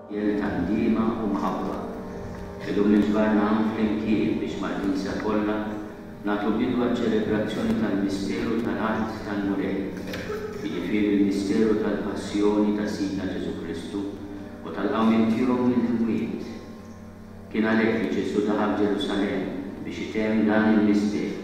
Tandima u mħabba. Illum il-ġbarna fl-imkien biex mal-Knisja kollha nagħtu bidu għaċ-ċelebrazzjoni tal-Misteru tal-Art tal-Mulej, jiġifieri l-Misteru tal-Passjoni ta' Sidna Ġesu Kristu u tal-qawmien tiegħu mill-imwiet. Kien għalhekk li Ġesu daħal Ġerusalemm biex itemm dan il-misteru.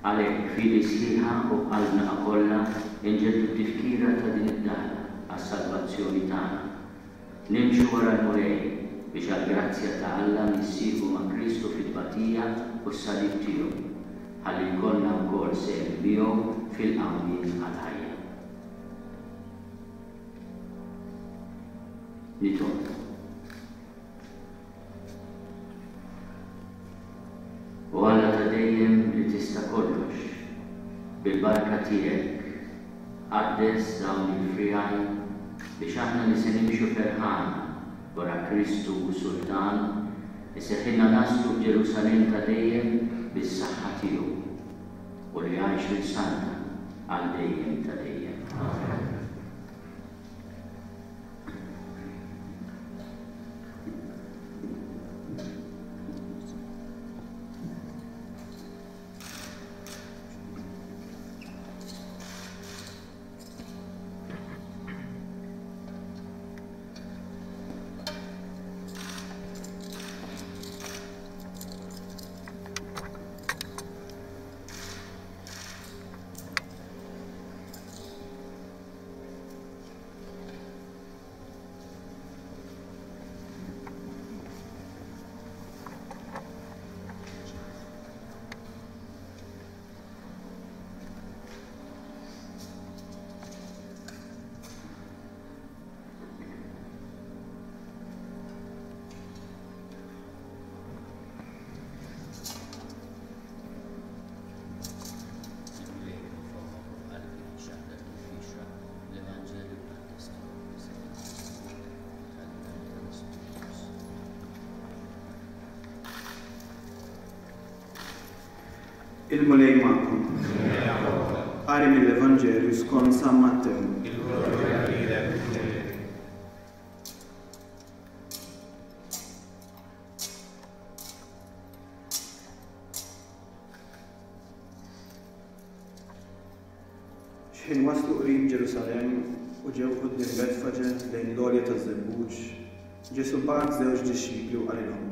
Għalhekk fidi sħiħa u qalbna kollha inġeddu t-tifkira ta' din id-dala għas-salvazzjoni tagħna. Nimxu wara l-Mulej biex għall-grazzja ta' Alla nissieħbu ma' Kristu fit-tbatija u s-salib tiegħu ħalli jkollna wkoll sehem miegħu fil-qawmien għall-ħajja. Nitgħu. U Alla ta' dejjem li tista' kollox, bil-barka tiegħek qaddes dawn il-friħaj biex aħna li se nimxu ferħana wara Kristu u Sultan iseħħilna naslu f'Ġerusalemm ta' dejjem bis-saħħa tiegħu u li għajx fil-Santa għal dejjem ta' dejjem. Il-Mulej magħkom. Qari mill-Evanġelju skont San Mattew. X'ħin waslu qrib Ġerusalemm u ġew quddiem Betfage lejn l-għolja taż-Żebbuġ, Ġesu bagħat żewġ dixxipli u qalilhom: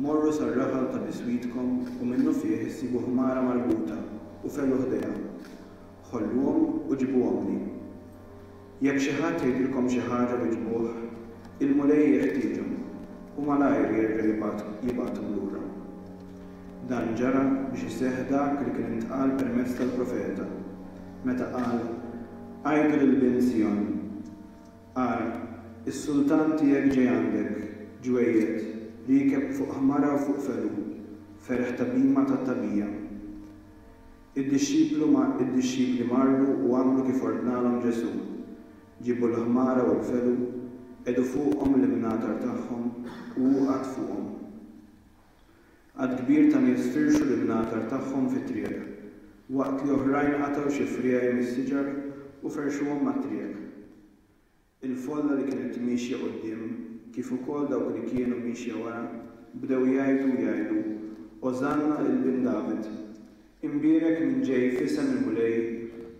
morru sar-raħal ta' biswitkom u minnu fih issibu ħmara marbuta u fellu ħdejha. Ħolluhom u ġibuhom li. Jekk xi ħadd jgħidilkom xi ħaġa u ġibuh, il-Mulej jeħtieġhom u malajr jerġa' jibgħathom lura. Dan ġara biex iseħħ dak li kien intqal permezz tal-Profeta meta qal: għajdu lil Sjon, ara, is-Sultan tiegħek ġej għandek, ġwejjed, rikeb fuq ħmara u fuq felu, ferħ tabima ta' tabija. Id-dixxipli marru u għamlu kif ordnalhom Ġesu. Ġibu l-ħmara u l-felu, edu fuqhom l-imnatar tagħhom u għad fuqhom. Għad kbir ta' nies firxu l-imnatar tagħhom fit-triq, waqt li oħrajn qataw xi friegħi mis-siġar u ferxuhom mat-triq. Il-folla li kienet mixja quddiem kif ukoll dawk li kienu mixja wara bdew jgħidu Ożanna lil David, imbierek minn ġej fisem il-Mulej,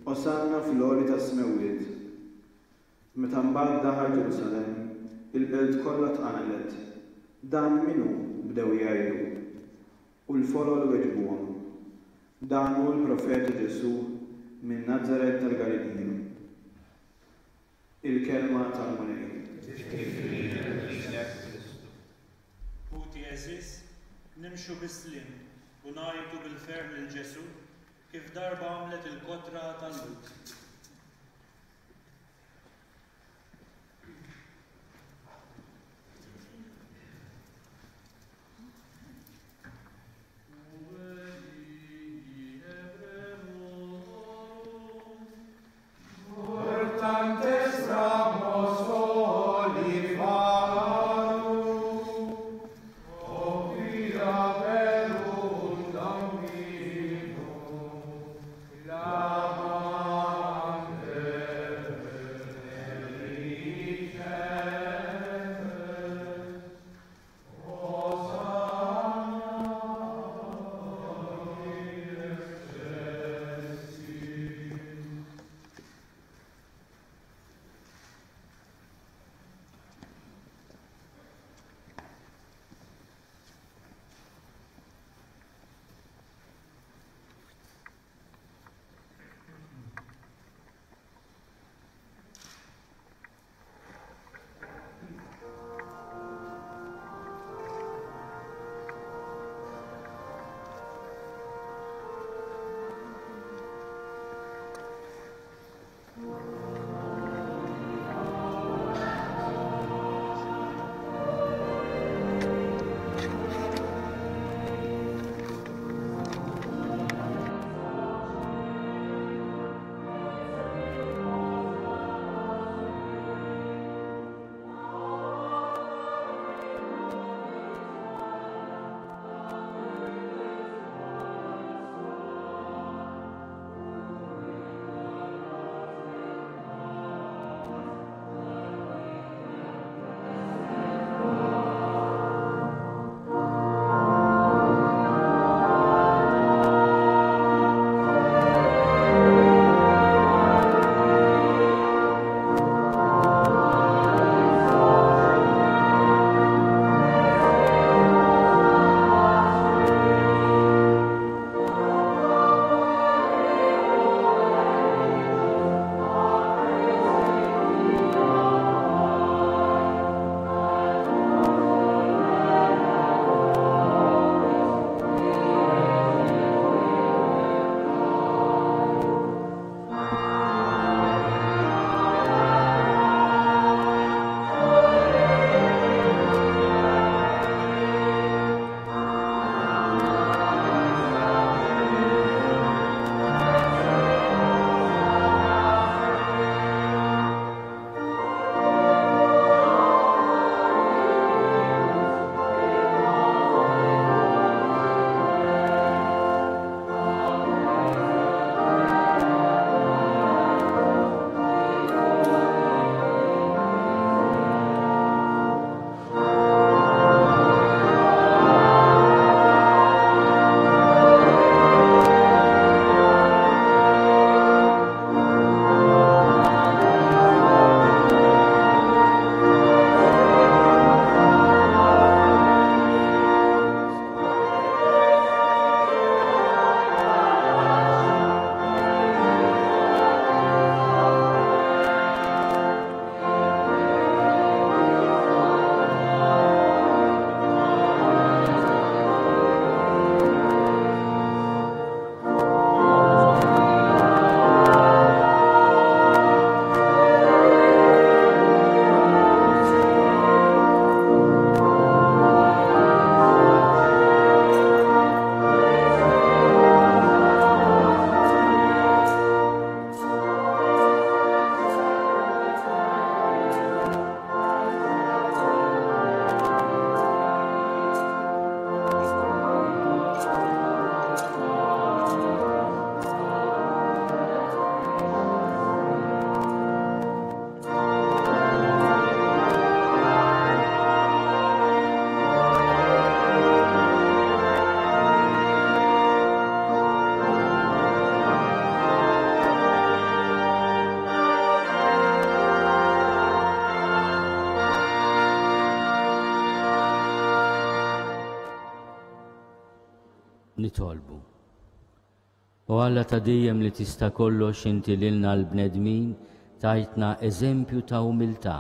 Ożanna fil-għoli tas-Smewiet. Meta mbagħad daħal Ġerusalemm, il-belt kollha tqanqlet. Dan minnu bdew jgħidu u l-folol weġbuhom. Dan hu l-Profeta Ġesu minn Nażaret tal-Galilija. Il-kelma tal-Mulej. Puti eżis, nimxu bis-slim u ngħidu bil-ferm lil Ġesu kif darba għamlet il-kotra tal-Lut. Lama nitolbu. U Alla ta' dejjem li tista' kollox inti lilna l-bnedmin tajtna eżempju ta' umiltà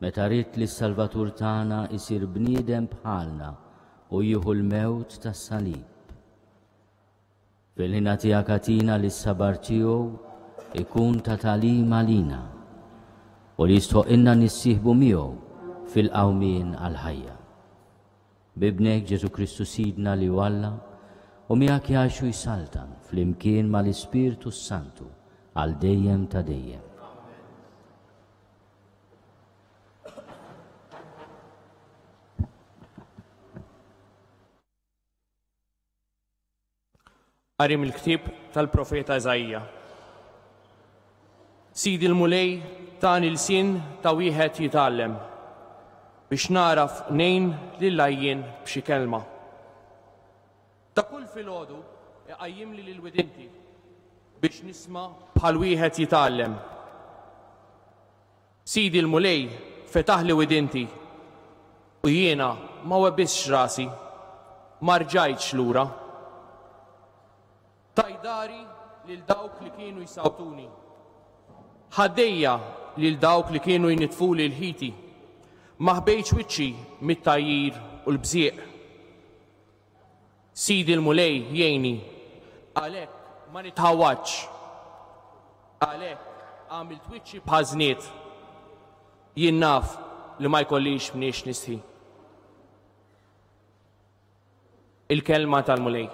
meta rid li s-Salvatur tagħna isir bniedem bħalna u jieħu l-mewt tas-salib. Fil-ħina tiegħek atina li s-sabar tiegħu ikun ta' tagħlima lina u li jistħoqilna nissieħbu miegħu fil-qawmien għall-ħajja. Bibnek Ġesu Kristu Sidna li Alla u miegħek jgħixu jsaltan fl-imkien mal-Ispirtu Santu għal dejjem ta' dejjem. Qari mill-ktieb tal-Profeta Eżajja. Sidi l-mulej tani l-sin ta' wieħed jitgħallem biex naraf nejn lil-lajjien b'xi kelma. Ta' kull filgħodu iqajjim li lil-widinti biex nisma' bħal wieħed jitgħallem. Sidi l-mulej fetaħ li widinti u jiena ma webbisx rasi, ma rġajtx lura. Tajdari lil dawk li kienu jisawtuni. Ħaddejja lil dawk li kienu jnitfuli l-ħiti. Ma ħbejtx wiċċi mit-tajjir u l-bżieq. Sidi l-mulej jgħinni, għalhekk ma nitħawwaġġ. Għalhekk għamilt wiċċi b'ħażniet. Jien naf li ma jkollix mniex nisħi. Il-kelma tal-mulej.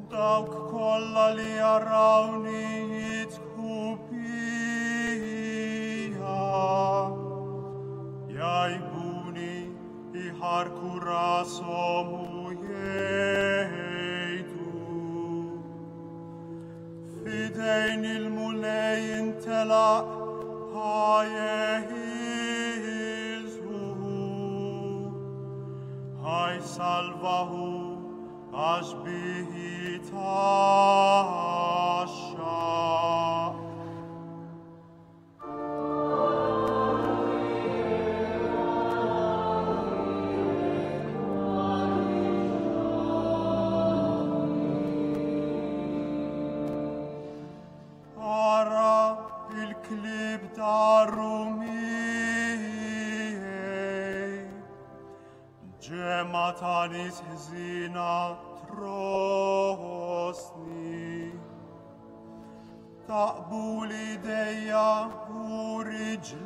Dawk kollha li jarawni jitħu bija, jgħajbuni iħarku rashom u jgħidu. Fidejn il-mulej intelaq ħajjeħilżu, ħajsalvahu għax bihi taxxaq. Ara il-klib daru miegħi, ġemma ta' nies ħżina trosni. Taqbuli dejja u riġlejja,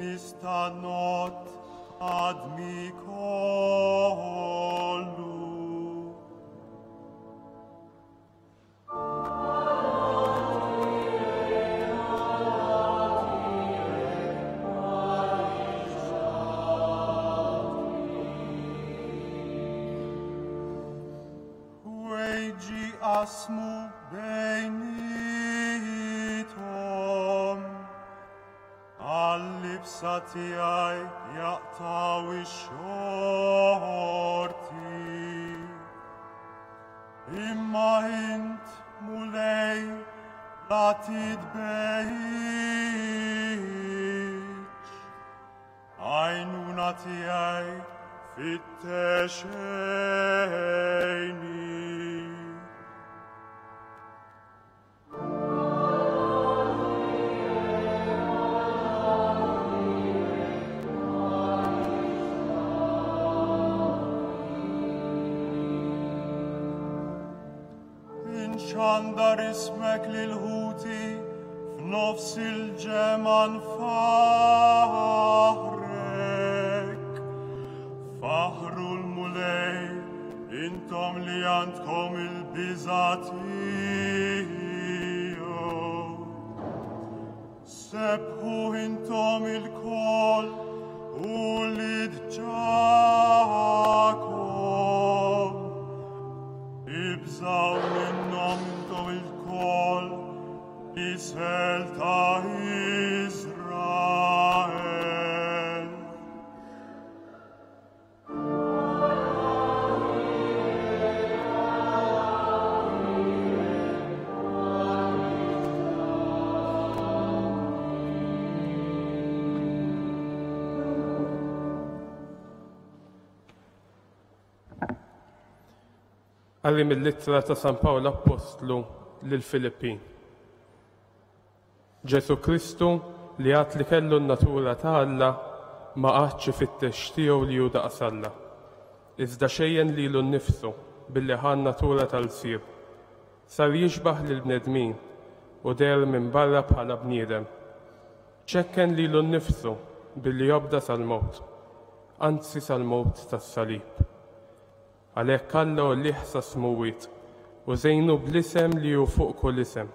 nista' not għadmi kollu. Asmu bejnietom, għall-libsa tiegħi jaqtaw ix-xorti. Imma int mulej la titbejġ, għajnuna tiegħi fittexejni. Xandar ismek lil-ħuti نفس الجمال فهرك فهر المولي انتم لي عندكم البيزاتيو سبحوا انتم الكل ولد جاكم ابزعوا منهم انتم الكل لسهلتا إسرائيل Għalli mill-littra ta' San Paolo Apostlu lil-Filippin. Ġesu Kristu li għat li kellu n-natura ta' Alla ma għadx fit-tex tiegħu li hu daqs Alla. Iżda xejjen lilu nnifsu billi ħan natura tal-sir. Sar jixbaħ lill-bnedmin u der minn barra bħala bniedem. ċekken lilu nnifsu billi jobda sal-mowt, anzi sal-mowt tas-salib. Għalhekk Alla liħsa smuwiet u żejnu bl-isem li hu fuq kull isem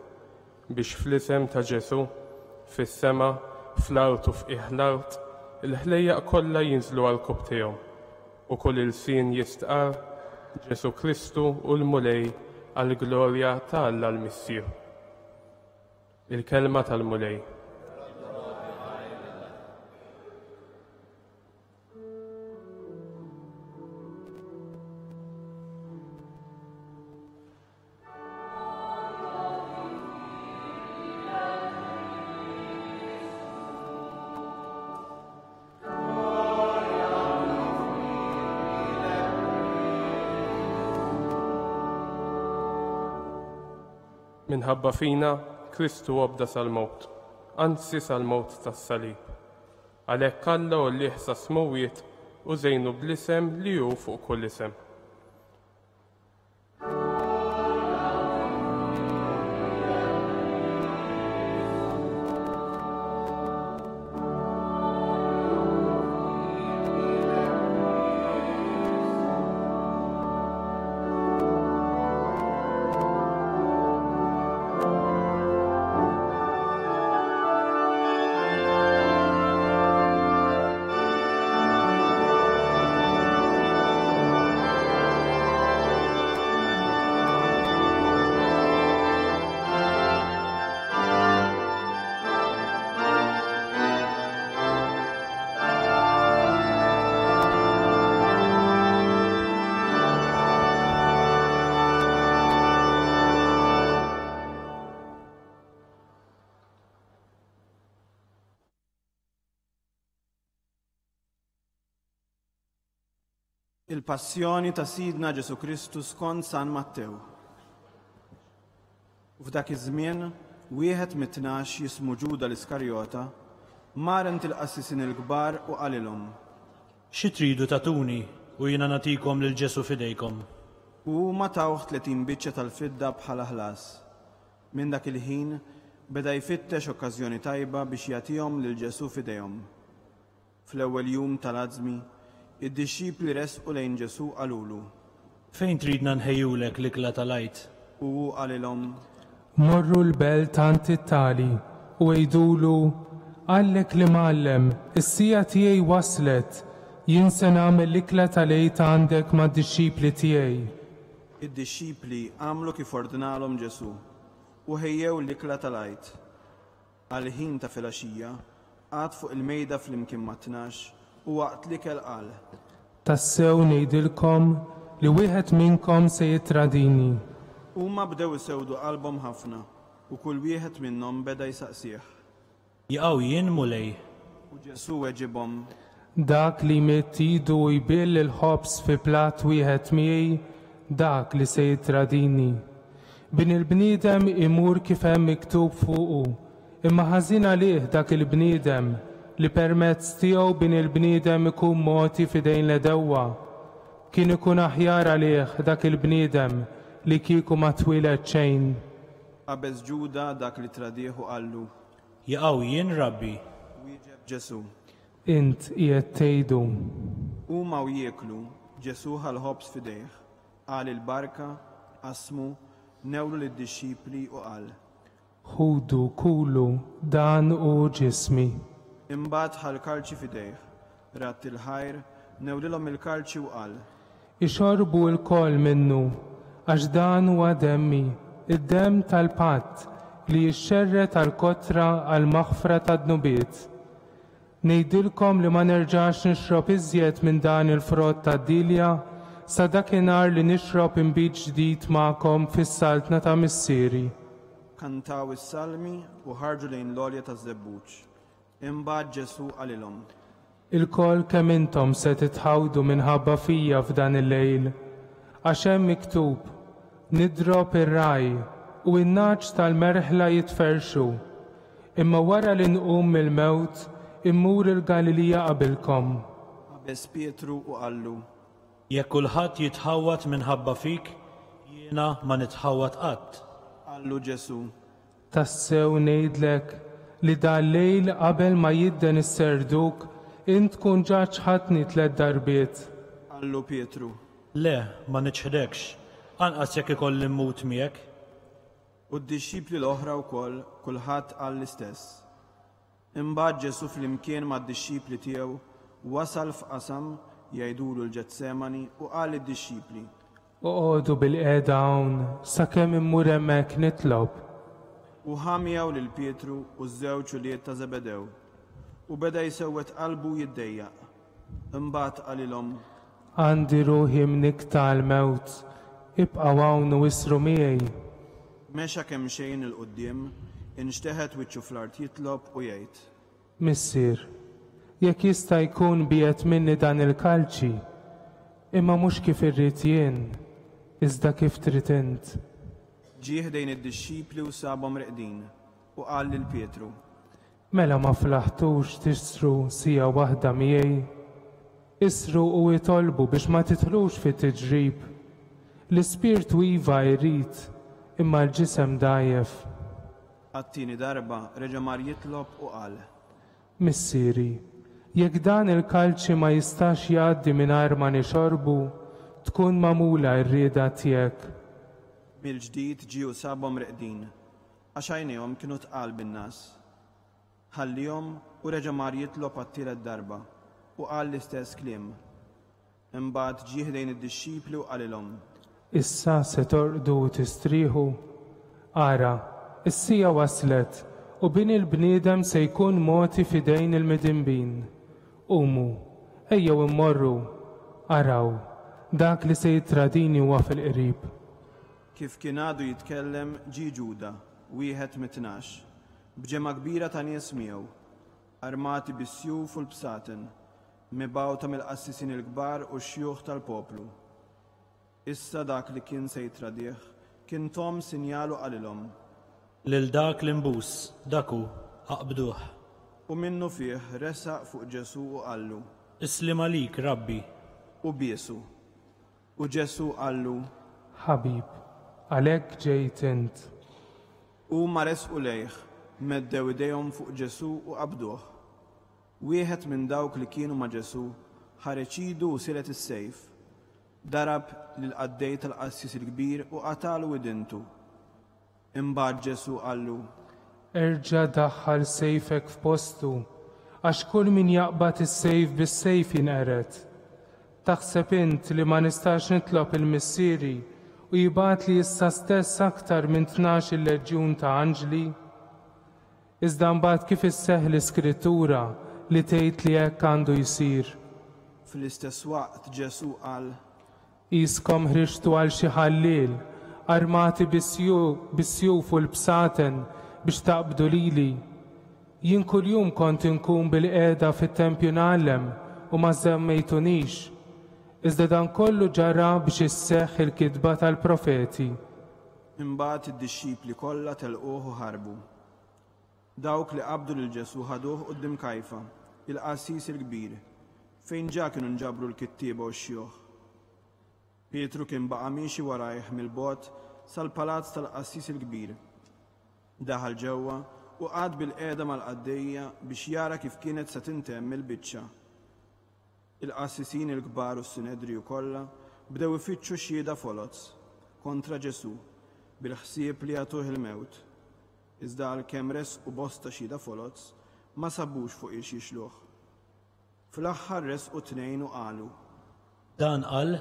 biex fl-isem ta' Ġesu fis-sema, fl-art u f'qiegħ l-art il-ħlejjaq kollha jinżlu għall-kub tiegħhom u kull il-sin jistqar Ġesu Kristu u l-mulej għall-glorja ta' Alla l-Missier. Il-kelma tal-mulej. Minħabba fina, Kristu għobda sal-mowt, anzi sal-mowt tas-salib. Għalhekk Alla u liħsa smuwiet u żejnu bl-isem li hu fuq kull isem. Il-passjoni ta' Sidna Ġesu Kristu skont San Mattew. F'dak iż-żmien, wieħed mit-tnax jismu Ġuda l-Iskarjota mar int il-qassisin il-kbar u qalilhom: Xi tridu tatuni u jiena nagħtikom lil Ġesu fidejkom? U ma tawh 30 biċċa tal-fidda bħala ħlas. Minn dak il-ħin beda jfittex okkażjoni tajba biex jagħtihom lil Ġesu fidejhom. Fl-ewwel jum tal-għażmi, id-dixxipli resqu lejn Ġesu qalulu: Fejn tridna nħejjulek l-ikla tal-għajt? U qalilhom: Morru l-belt tant it-tali u għejdulu: Għallek li mallem, is-sija tiegħi waslet, jien se nagħmel l-ikla tal-għajt għandek mad-dixxipli tiegħi. Id-dixxipli għamlu kif ordnalhom Ġesu u ħejjew l-ikla tal-għajt. Għal-ħin ta' filgħaxija għad fuq il-mejda flimkien ma' 12 u waqt l-ikel qal: Tassew ngħidilkom li wieħed minnkom se jitradini. Huma bdew isewdu qalbhom ħafna u kull wieħed minnhom beda jsaqsih: Jaqgħu jien mulej? U Ġesu weġibhom: Dak li jmitt idu u jbill il-ħobs fi plat wieħed miegħi, dak li se jitradini. Bin il-bniedem imur kif hemm miktub fuqu, imma ħażin għalih dak il-bniedem li permezz tiegħu bin il-bniedem ikun moti f'idejn l-edewwa. Kien ikun aħjar għalih dak il-bniedem li kieku ma twilet xejn. Qabeż Ġuda dak li tradieħu qallu: jaqawwin Rabbi. Wieġeb Ġesu. Int qiegħed tgħidu. Huma u jieklu, Ġesu ħal-ħobs fidejh, qal il-barka, qasmu, newlu lid-dixxipli u qal. Ħudu kulu dan u ġismi. Imbagħad ħal-kalċi fidejh, ratt il-ħajr, newlilhom il-kalċi u qal. Ixorbu l-kol minnu, għax dan huwa demmi, id-demm tal-patt li jixxerret tal-kotra għal-maħfra tad-nubiet. Ngħidilkom li ma nerġax nixrob iżjed minn dan il-frott tad-dilja sa dakinhar li nixrob inbit ġdid magħkom fis-saltna ta' missieri. Kantaw is-salmi u ħarġu lejn l-olja taż-żebbuġ. Imbagħad Ġesu qalilhom. Il-kol kemm intom se titħawdu minħabba fija f'dan il-lejl, għax hemm miktub, nidrob ir-raj u n-naċ tal-merħla jitferxu, imma wara li nqum mill-mewt immur il-Galilija qabilkom. Qabeż Pietru u qallu. Jekk kulħadd jitħawwat minħabba fik, jiena ma nitħawwat qatt. Qallu Ġesu. Tassew ngħidlek li dal-lejl qabel ma jidden is-serduk int tkun ġaġ ħadni 3 darbiet. Qallu Pietru. Le, ma niċħdekx, anqas jekk ikolli mmut miegħek. U d-dixxipli l-oħra wkoll kulħadd qal l-istess. Imbagħad Ġesu flimkien mad-dixxipli tiegħu wasal f'qasam jgħidulu l-Ġetsemani u qal lid-dixxipli. Oqgħodu bil-qiegħda hawn sakemm immur hemmhekk nitlob. U ħamjaw lil Pietru u ż-żewġ ulied ta' Żebedew u beda jsewwet qalbu jiddejjaq. Imbagħad qalilhom. Għandi ruħi mnikta għall-mewt, ibqgħu hawn u issru miegħi. Mexa kemm xejn il-qudiem, inxteħet wiċċu fl-art jitlob u jgħid. Missier, jekk jista' jkun biet minni dan il-kalċi, imma mhux kif irrid jien, iżda kif trid int. Ġie ħdejn id-dixxipli u sabhom reqdin u qal lil Pietru. Mela ma flaħtux tisru sija waħda miegħi. Isru u jitolbu biex ma titħlux fit-tiġrib. L-ispirtu iva jrid, imma l-ġisem dajjef. Għat-tieni darba reġa' mar jitlob u qal. Missieri, jekk dan il-kalċi ma jistax jgħaddi mingħajr ma nixorbu, tkun magħmula r-rieda tiegħek. Mill-ġdid ġiew sabhom reqdin, għax għajnejhom kienu tqal bin-nas. Ħallihom u reġa' mar jitlob għat-tielet darba u qal l-istess kliem. Imbagħad ġie ħdejn id-dixxipli u qalilhom. Issa se torqdu u tistrieħu. Ara, is-sija waslet u bin il-bniedem se jkun moti f'idejn il-midinbin. Qumu, ejjew immorru, araw, dak li se jittradini huwa fil-qrib. Kif kien għadu jitkellem ġie Ġuda, wieħed mit-tnax, b'ġemma kbira ta' nies miegħu, armati bis-sjuf u l-bsaten, mibgħuta mill-qassisin il-kbar u x-xjuħ tal-poplu. Issa dak li kien se jitradih kien tom sinjalu qalilhom. Lil dak li nbus, daku, aqbduh. U minnu fih resaq fuq Ġesu u qallu. Islim għalik, Rabbi. U biesu. U Ġesu qallu. Ħabib, għalhekk ġejt int. Huma resqu lejh, meddew idejhom fuq Ġesu u qabduh. Wieħed minn dawk li kienu ma' Ġesu ħareġ idu u silet is-sejf. Darab lil qaddej tal-qassis il-kbir u qatalu idintu. Imbagħad Ġesu qallu. Erġa' daħħal sejfek f'postu, għax kull min jaqbad is-sejf bis-sejf jinqered. Taħseb int li ma nistax nitlob il-missieri u jibgħat li issa stess aktar minn 12 leġjun ta' anġli? Iżda mbagħad kif isseħħ l-Iskrittura li tgħid li hekk għandu jsir. Fl-istess waqt Ġesu qal. Qiskom ħriġtu għal xi ħalliel armati bis-sjuf u l-bsaten biex taqbdu lili. Jien kuljum kont inkun bil-qiegħda fit-tempju nagħlem u ma żemmejtunix. Iżda dan kollu ġara biex isseħħ il-kitba tal-profeti. Imbagħad id-dixxipli kollha telquh u ħarbu. Dawk li qabdu lil Ġesu ħaduh quddiem Kajfa, il-qassis il-kbir, fejn ġa kienu nġabru l-kittieba u x-xjuħ. Pietru kien baqa' miexi warajh mill-bogħod sal-palazz tal-qassis il-kbir. Daħal ġewwa u qad bil-qiegħda mal-qaddejja biex jara kif kienet se tintemm il-biċċa. Il-qassisin il-kbar u s-Sinedriju kollha bdew ifittxu xhieda folozz kontra Ġesu bil-ħsieb li jagħtuh il-mewt. Iżda għalkemm resqu bosta xhieda folozz ma sabux fuq ix jixluh. Fl-aħħar resqu tnejn u qalu: Dan qal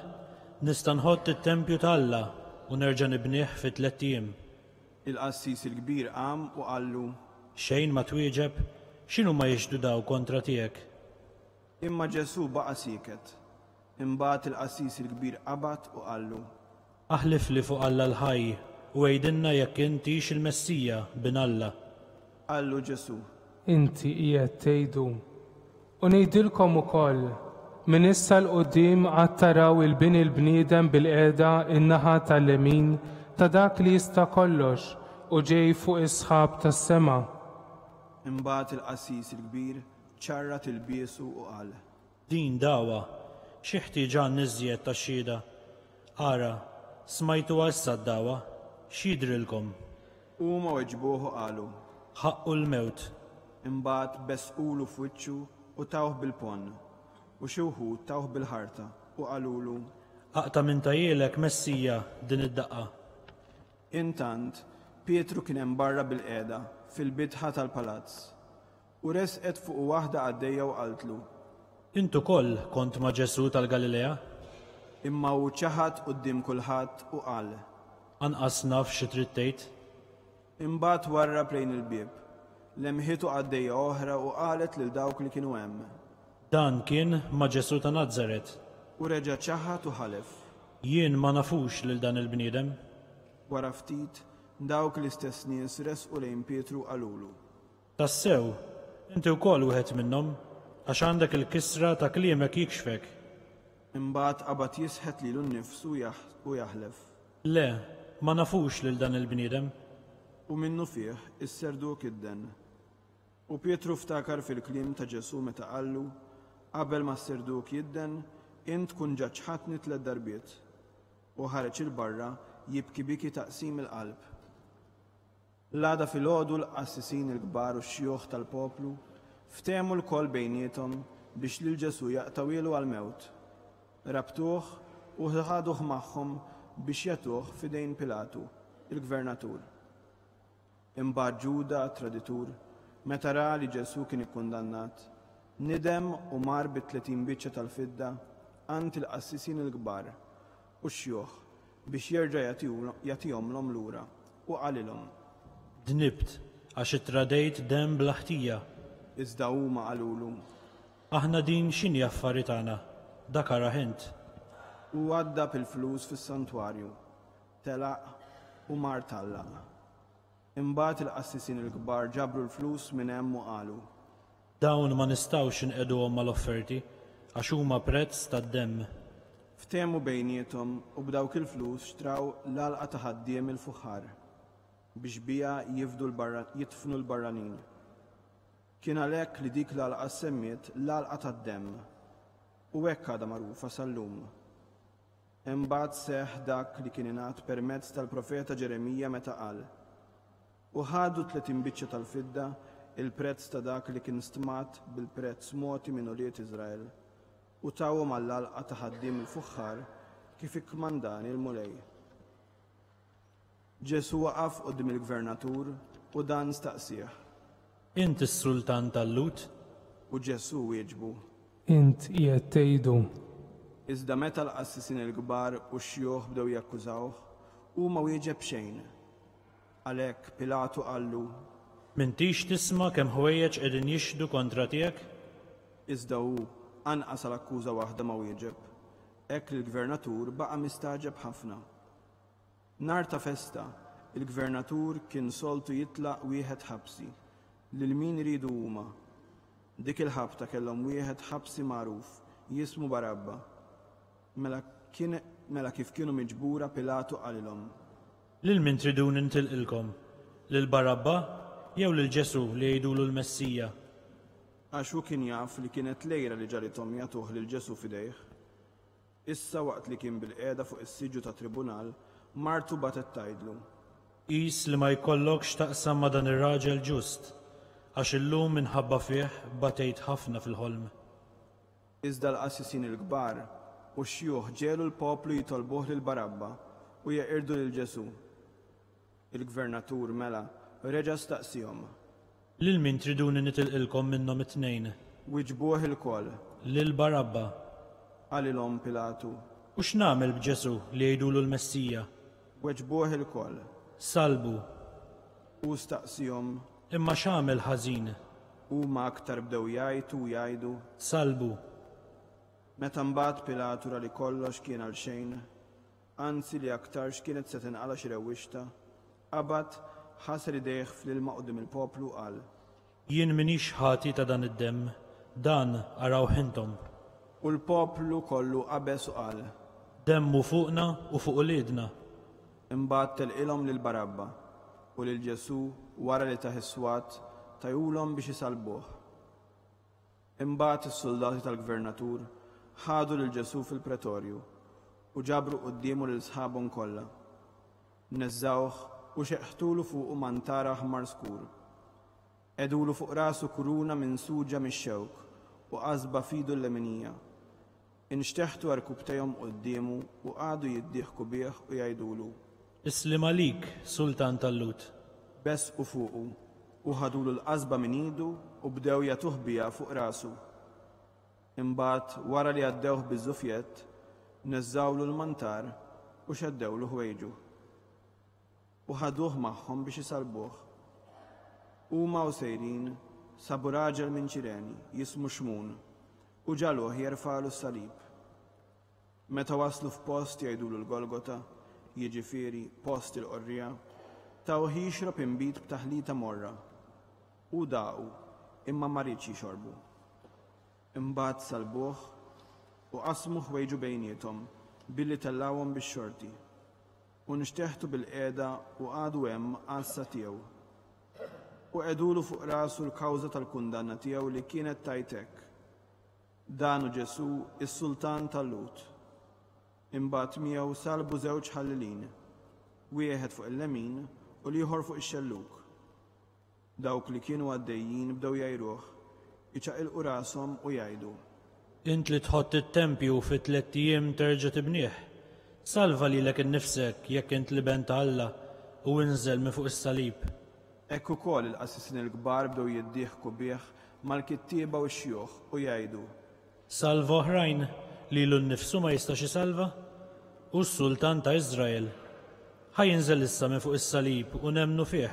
nista' nħodd it-tempju ta' Alla u nerġa' nibnih fi 3 ijiem. Il-qassis il-kbir qam u qallu: Xejn ma twieġeb, x'inhu ma jixdu daw kontra tiegħek? Imma Ġesu baqa' sieket. Imbagħad il-qassis il-kbir qabad u qallu: Aħlif li fuq Alla l-ħaj u għejdilna jekk intix il-Messija bin Alla. Qallu Ġesu: Inti qiegħed tgħidu. U ngħidilkom ukoll min issa l-qudiem qatt taraw il-bini l-bniedem bil-qiegħda in-naħa tal-lemin ta' dak li jista' kollox u ġej fuq is-sħab tas-sema. Imbagħad il-qassis il-kbir ċarrat il-biesu u qal: Din dawa, xi ħtieġan niżjed tax-xhieda. Ara, smajtu issa d-dawa, x'jidrilkom? Huma weġbuh u qalu: Ħaqqu l-mewt. Imbagħad besqulu f'wiċċu u tawh bil-ponn u xi wħud tawh bil-ħarta u qalulu: Aqta' minn tajjilek Messija din id-daqqa. Intant Pietru kien hemm barra bil-qiegħda fil-bitħa tal-palazz u resqet fuq waħda għaddejja u qaltlu: Intu koll kont ma' Ġesu tal-Galilea? Imma hu ċaħad quddiem kulħadd u qal: Anqas naf xi trid tgħid? Imbagħad warrab lejn il-bieb, lemħitu għaddejja oħra u qalet lil dawk li kienu hemm: Dan kien ma' Ġesu ta' Nażaret. U reġa' ċaħad u ħalef. Jien ma nafux lil dan il-bniedem. Wara ftit dawk l-istess nies resqu lejn Pietru qalulu: Tassew, inti wkoll wieħed minnhom, għax għandek il-kisra ta' kliemek jikxfek. Imbagħad qabad jisħet lilu nnifsu u jaħlef. Le, ma nafux lil dan il-bniedem. U minnu fih is-serduk idden. U Pietru ftakar fil-kliem ta' Ġesu meta qallu: Qabel ma s-serduk jidden, int tkun ġaċħatni 3 darbiet. U ħareġ il-barra jibki biki taqsim il-qalb. L-għada fil-ħodu l-qassisin il-kbar u x-xjuħ tal-poplu ftehmu l-koll bejniethom biex lil Ġesu jaqtawilu għal-mewt. Rabtuh u ħaduh magħhom biex jagħtuh f'idejn Pilatu, il-gvernatur. Imbagħad Ġuda, traditur, meta ra li Ġesu kien ikkundannat, nidem u mar bit-30 biċċa tal-fidda għand il-qassisin il-kbar u x-xjuħ biex jerġa' jagħtihomlhom lura u qalilhom: Dnibt għax ittradejt dem bl-ħtija. Iżda huma qalulu: Aħna din x'inhi affarijiet tagħna, dak ara int. U għadda bil-flus fis-santwarju, telaq u mar tallaq. Imbagħad il-qassisin il-kbar ġabru l-flus minn hemm u qalu: Dawn ma nistgħux inqeduhom mal-offerti għax huma prezz tad-demm. Ftehmu bejniethom u b'dawk il-flus xtraw l-għalqa ta' ħaddiem il-fuħar biex bija jitfnu l-barranin. Kien għalhekk li dik l-għalqa semmiet l-għalqa tad-demm u hekk għadha magħrufa sal-lum. Imbagħad seħħ dak li kien ingħad permezz tal-profeta Ġeremija meta qal: U ħadu 30 biċċa tal-fidda, il-prezz ta' dak li kien stmat bil-prezz moti minn uliet Iżrael, u tawhom għall-għalqa ta' ħaddiem il-fuħħar kif ikkmandani l-mulej. Ġesu waqaf quddiem il-gvernatur u dan staqsih: Int is-sultan tal-Lut? U Ġesu wieġbu: Int qiegħed tgħidu. Iżda meta l-qassisin il-kbar u x-xjuħ bdew jakkużawh, huma wieġeb xejn. Għalhekk Pilatu qallu: M'intix tisma' kemm ħwejjeġ qegħdin jixhdu kontra tiegħek? Iżda hu anqas l-akkuża waħda ma wieġeb. Hekk il-gvernatur baqa' mistaġeb ħafna. Nhar ta' festa, il-gvernatur kien soltu jitlaq wieħed ħabsi lil min iridu huma. Dik il-ħabta kellhom wieħed ħabsi magħruf jismu Barabba. Mela kif kienu miġbura Pilatu qalilhom: Lil min tridun intilqilkom? Lil Barabba jew lil Ġesu li jgħidulu l-Messija? Għax hu kien jaf li kienet lejra li ġarithom jagħtuh lil Ġesu f'idejh. Issa waqt li kien bil-qiegħda fuq is-siġġu ta' tribunal, martu batet tgħidlu: Qis li ma jkollokx taqsam ma' dan ir-raġel ġust, għax illum minħabba fih batejt ħafna fil-ħolm. Iżda l-qassisin il-kbar u xjuħ ġelu l-poplu jitolbuh lil Barabba u jeqirdu lil Ġesu. Il-gvernatur mela reġa' staqsihom. Lil min triduni nitilqilkom minnhom it-tnejn? Wiġbuh il-koll. Lil Barabba. Għalilhom Pilatu. U x'nagħmel b'Ġesu li jgħidulu l-Messija? Weġbuh il-koll. Salbu. U staqsihom. Imma x'għamel ħażin? Huma aktar bdew jgħidu. Salbu. Meta mbagħad Pilatu ra li kollox kien għal xejn, anzi li aktar x'kienet se tinqala xi rewwixta, qabad ħasar idejh fl-ilma qudiem il-poplu qal. Jien minix ħati ta' dan id-demm, dan araw intom. U l-poplu kollu qabes u qal. Demmu fuqna u fuq uliedna. Imbagħad telqilhom lil Barabba u lil Ġesu wara li taħ is-swat tajulhom biex isalbuh. Imbagħad is-soldati tal-gvernatur ħadu lil Ġesu fil-pretorju u ġabru qudiemu lil sħabhom kollha. Neżżawh u xeqħtulu fuqu mantara aħmar skur. Edulu fuq rasu kuruna minn suġa mix-xewk u qasba fidu l-leminija. Inxteħtu arkubtejhom qudiemu u qagħdu jiddieħku bih u jgħidulu. Islim għalik, Sultan tal-Lut. Bes u fuqu u ħadulu l-qasba minn idu u bdew jagħtuh biha fuq rasu. Imbagħad wara li għaddewh biż-żufjett, neżżawlu l-mantar u xeddewlu ħwejġu. U ħaduh magħhom biex isalbuh. Huma u sejrin sabu raġel minn Ċireni jismu Xmun u ġaluh jerfa'lu s-salib. Meta waslu f'post jgħidulu l-Golgota, jiġifieri post il-qorrija, taw jixrob inbit b'taħlita morra u daqu imma ma rridx jixorbu. Imbagħad salbuh u qasmu ħwejġu bejniethom billi tellawhom bix-xorti u nixteħtu bil-qiegħda u għadu hemm għassa tiegħu. U qegħdulu fuq rasu l-kawża tal-kundanna tiegħu li kienet tajtek. Dan hu Ġesu is-Sultan tal-Lut. Imbagħad miegħu salbu żewġ ħallilin, wieħed fuq il-lemin u l-ieħor fuq ix-xelluk. Dawk li kienu għaddejjin bdew jgħiruh, iċaqilqu rashom u jgħidu. Int li tħott it-tempju fi 3 ijiem terġa' tibnieh. Salva lilek innifsek jekk int li bent Alla u inżel minn fuq is-salib. Hekk ukoll il-qassisin il-kbar bdew jiddieħku bih mal-kittieba u x-xjuħ u jgħidu. Salva oħrajn lilu nnifsu ma jistax isalva? U s-Sultan ta' Iżrael ħajinżel issa minn fuq is-salib u nemmnu fih.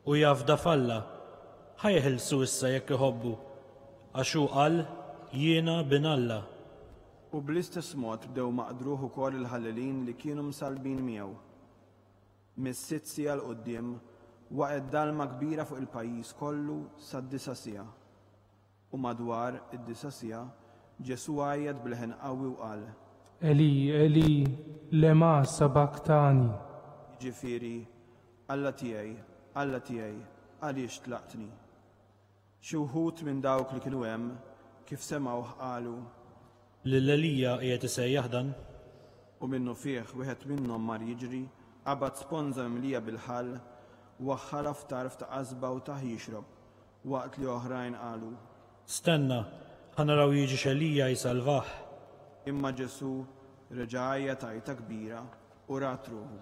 U jafda falla ħajħilsu issa jekk iħobbu, għax hu qal jiena bin Alla. U bl-istess mod bdew maqdruh ukoll il-ħallelin li kienu msalbin miegħu. Mis-sitt siegħa l quddiem waqgħet dalma kbira fuq il-pajjiż kollu sad-9 siegħa. U madwar id-9 siegħa Ġesu għajjed bil-ħen qawwi u qal. Eli, Eli, lema sabaktani. Jiġifieri, Alla tiegħi, għaliex tlaqtni. Xi wħud minn dawk li kienu hemm kif semgħuh qalu. Lil-Elija qiegħed isejjaħ dan. U minnu fih wieħed minnhom mar jiġri qabad sponża mimlija bil-ħall waħħala f'tarf ta' qasba u taħ jixrob waqt li oħrajn qalu. Stenna, ħanaraw jiġi x'Elija jsalvah. Imma Ġesu reġa' għajjad għajta kbira u rat ruħu.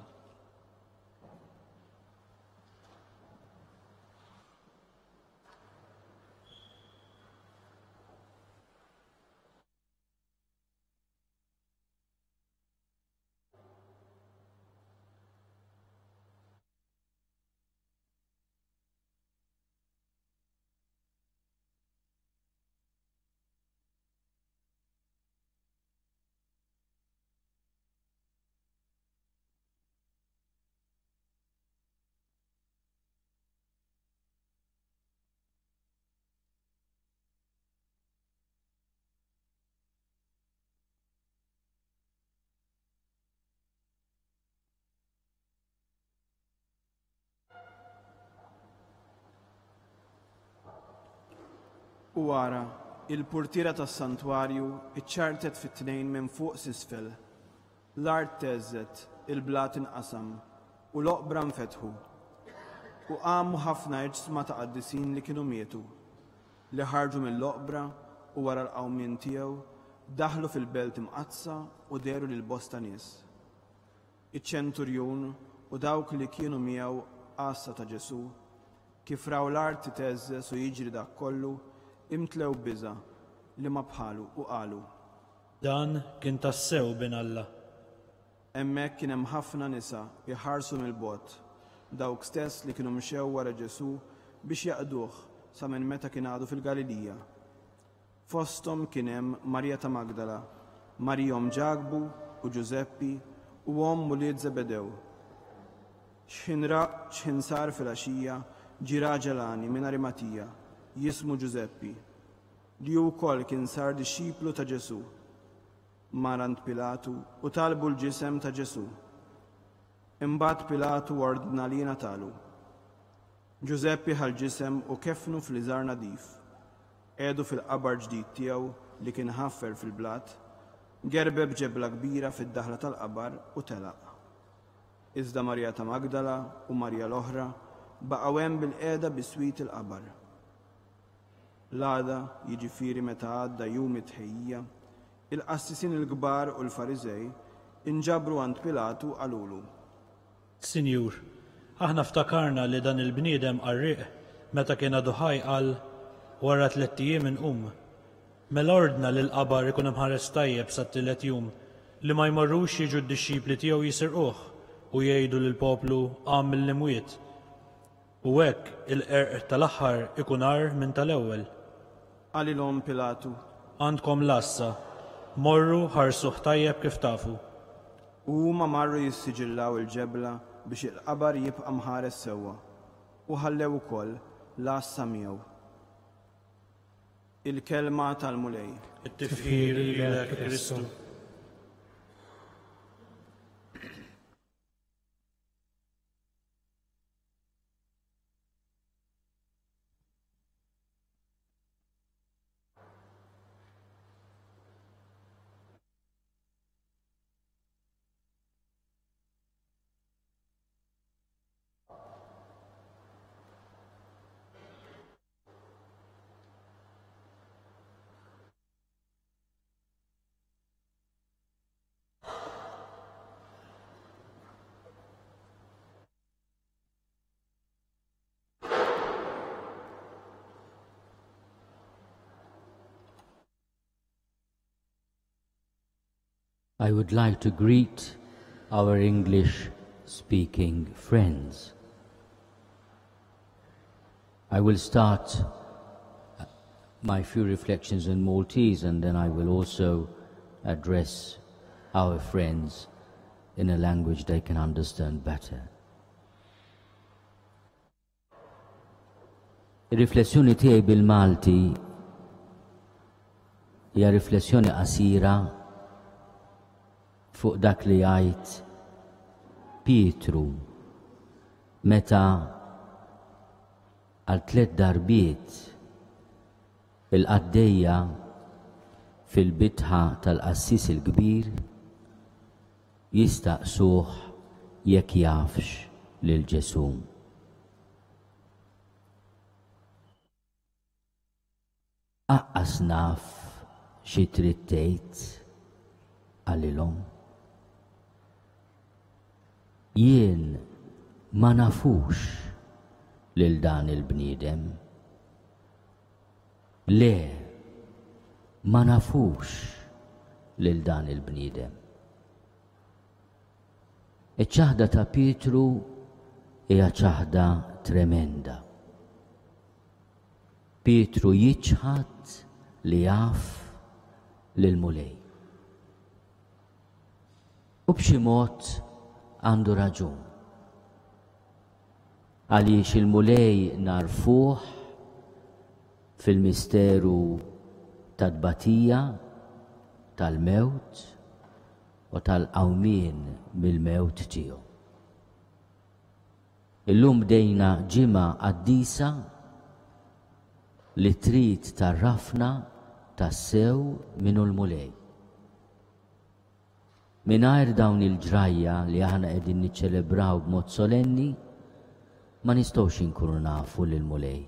U wara, il-purtiera tas-santwarju iċċartet fit-tnejn minn fuq s'isfel. L-art teżżet, il-blat inqasam, u l-oqbra nfetħu u qamu ħafna ġsma ta' qaddisin li kienu mietu li ħarġu mill-oqbra u wara l-qawmien tiegħu daħlu fil-belt imqazza u deru lil bosta nies. Iċ-ċenturjun u dawk li kienu miegħu qassa ta' Ġesu kif raw l-art titeżżes u jiġri dak kollu imtlew biża' li ma bħalu u qalu. Dan kien tassew bin Alla. Hemmhekk kien hemm ħafna nisa jħarsu mill-bogħod, dawk stess li kienu mxew wara Ġesu biex jaqduh sa minn meta kien għadu fil-Galilija. Fosthom kien hemm Marja ta' Magdala, Marija Ġagbu u Ġuseppi u wulied Zebedew. X'ħin sar fil-għaxija ġie raġel għani minn Arimatija jismu Ġuseppi li hu wkoll kien sar dixxiplu ta' Ġesu. Mar għand Pilatu u talbu l-ġisem ta' Ġesu. Imbagħad Pilatu ordna li jingħatalu. Ġuseppi ħal ġisem u kefnu fl-iżar nadif. Edu fil-qabar ġdid tiegħu li kien ħaffer fil-blat, gerbeb ġebla kbira fid-daħla tal-qabar u telaq. Iżda Marja ta' Magdala u Marja l-oħra baqgħu hemm bil-qiegħda biswit il-qabar. L-għada jiġifieri meta għadda jum it-tħejjija, il-qassisin il-kbar u l-Fariżej inġabru għand Pilatu qalulu. Sinjur, aħna ftakarna li dan il-bniedem qarriq meta kien għadu ħaj qal wara 3 ijiem inqum. Mela ordna li l-qabar ikun imħares tajjeb sa t-tielet jum li ma jmorrux jiġu d-dixxipli tiegħu jisirquh u jgħidu lill-poplu qam mill-imwiet. U hekk il-qerq tal-aħħar ikun ar minn tal-ewwel. Qalilhom Pilatu. Għandkom lassa, morru ħarsuh tajjeb kif tafu. U huma marru jissiġillaw il-ġebla biex il-qabar jibqa' mħares sewwa u ħallew ukoll l-assa miegħu. Il-kelma tal-mulej. It-tifħir lilek Kristu. I would like to greet our English-speaking friends. I will start my few reflections in Maltese, and then I will also address our friends in a language they can understand better. Ir-riflessjoni tiegħi bil-Malti hija riflessjoni qasira fuq dak li jgħid Pietru meta għal 3 darbiet il-qaddejja fil-bitħa tal-qassis il-kbir jistaqsuh jekk jafx lil Ġesu. Aqqas naf xi trid tgħid għalilhom. Jien ma nafux lil dan il-bniedem. Le, ma nafux lil dan il-bniedem. Iċ-ċaħda ta' Pietru hija ċaħda tremenda. Pietru jiċħad li jaf lil-mulej. U b'xi mod għandu raġun. Għaliex il-mulej narfuh fil-misteru tad-tbatija, tal-mewt u tal-qawmien mill-mewt tiegħu. Illum bdejna ġimgħa qaddisa li trid tarrafna tassew minnu l-mulej. Mingħajr dawn il-ġrajja li aħna qegħdin niċċelebraw b'mod solenni, ma nistgħux inkunu nafu lil mulej.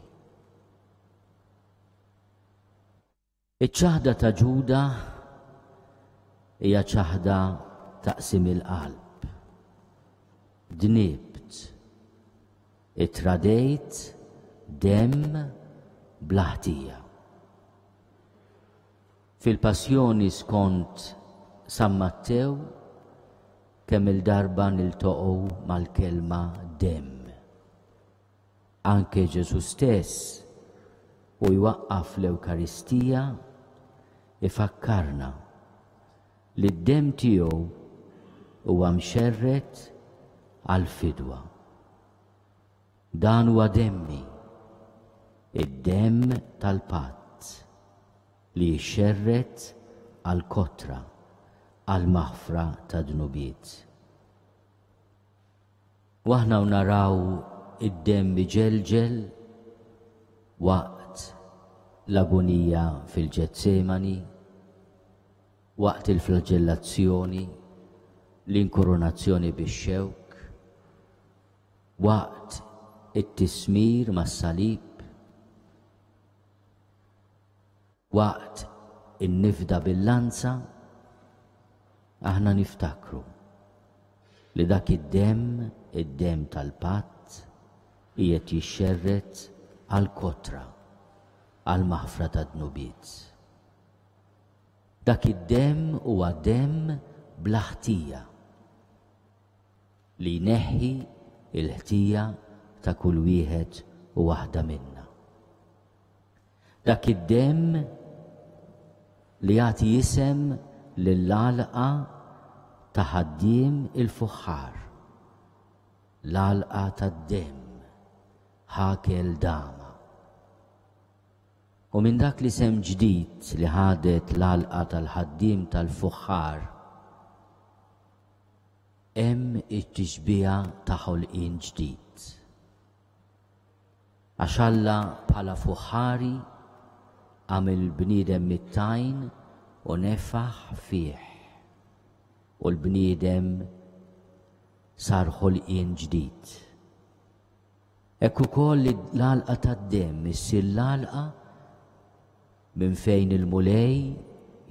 Iċ-ċaħda ta' Ġuda hija ċaħda taqsim il-qalb. Dnibt, ittradejt demm bla ħtija. Fil-passjoni skont San Mattew kemm il-darba niltaqgħu mal-kelma demm. Anke Ġesu stess u jwaqqaf l-Ewkaristija ifakkarna li d-demm tiegħu huwa mxerret għal-fidwa. Dan huwa demmi, id-demm tal-patt li jxerret għal-kotra, għal-maħfra ta' dnubiet. Waħna naraw id-demm ġelġel waqt l-agonija fil-Ġetsemani, waqt il-flagellazzjoni, l-inkoronazzjoni bix-xewk, waqt it-tismir mas-salib, waqt in-nifda bil-lanza, aħna niftakru li dak id-demm tal-patt qiegħed jixxerret għall-kotra, għall-maħfra ta' dnubiet. Dak id-demm huwa demm bla ħtija li jneħħi l-ħtija ta' kull wieħed u waħda minna. Dak id-demm li jagħti isem lill-għalqa ta' ħaddiem il-fuħħar, l-għalqa tad-demm, ħakel dama. U minn dak l-isem ġdid li ħadet l-għalqa tal-ħaddiem tal-fuħħar hemm it-tixbija ta' ħolqien ġdid. Għax Alla bħala fuħħari għamel bniedem mit-tajn u nefaħ fih. U l-bniedem sar ħolqien ġdid. Hekk ukoll l-għalqa tad-demm issir l-għalqa minn fejn il-mulej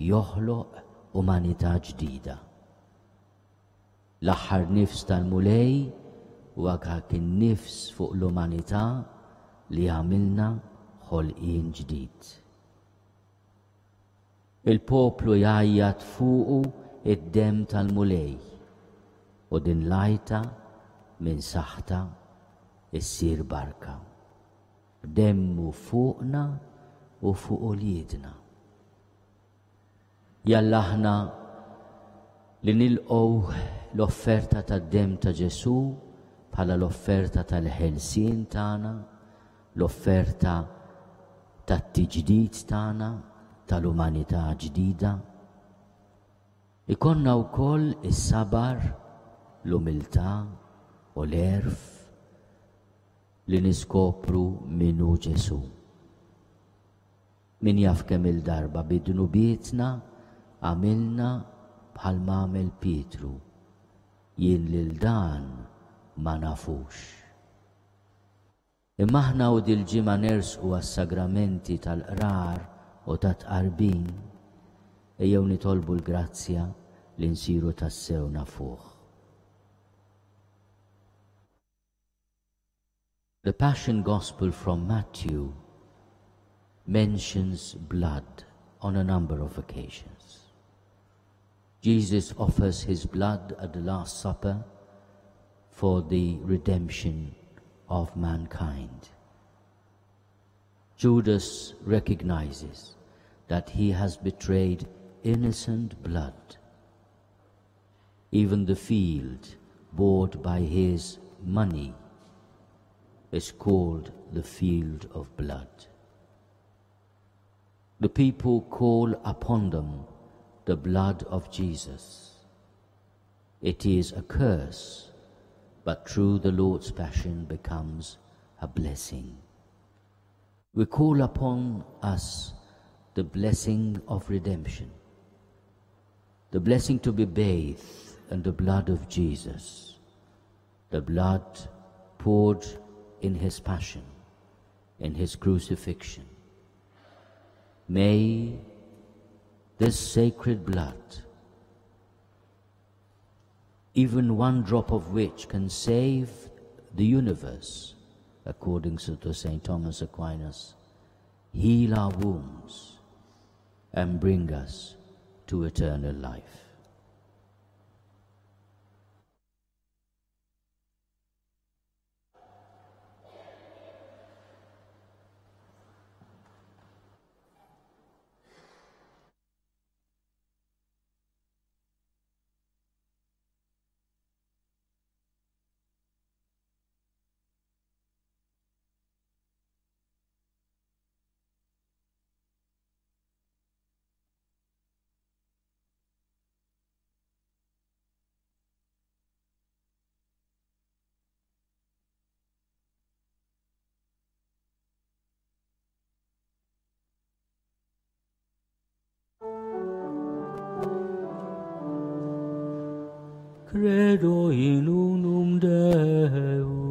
joħloq umanità ġdida. L-aħħar nifs tal-mulej huwa dak in-nifs fuq l-umanità li għamilna ħolqien ġdid. Il-poplu jgħajjat fuqu id-demm tal-mulej u din l-għajta minn saħta issir barka. Demmu fuqna u fuq uliedna. Jalla aħna li nilqgħu l-offerta tad-demm ta' Ġesu bħala l-offerta tal-ħelsien tagħna, l-offerta tat-tiġdid tagħna, tal-umanità ġdida. Ikonna wkoll is-sabar, l-umiltà u l-erf li niskopru minnu Ġesu. Min jaf kemm il-darba bid-dnubietna għamilna bħal m'għamel Pietru, jien lil dan ma nafux. Imma aħna u dil-ġimgħa nersqu għas-sagramenti tal-qrar u ta' tqarbin ejjew nitolbu l-grazzja li nsiru tassew nafuh. The Passion Gospel from Matthew mentions blood on a number of occasions. Jesus offers his blood at the Last Supper for the redemption of mankind. Judas recognizes that he has betrayed innocent blood. Even the field bought by his money is called the field of blood. The people call upon them the blood of Jesus. It is a curse, but through the Lord's passion becomes a blessing. We call upon us the blessing of redemption. the blessing to be bathed in the blood of Jesus, the blood poured in his passion, in his crucifixion. May this sacred blood, even one drop of which can save the universe, according to St. Thomas Aquinas, heal our wounds and bring us to eternal life. Credo in unum Deum.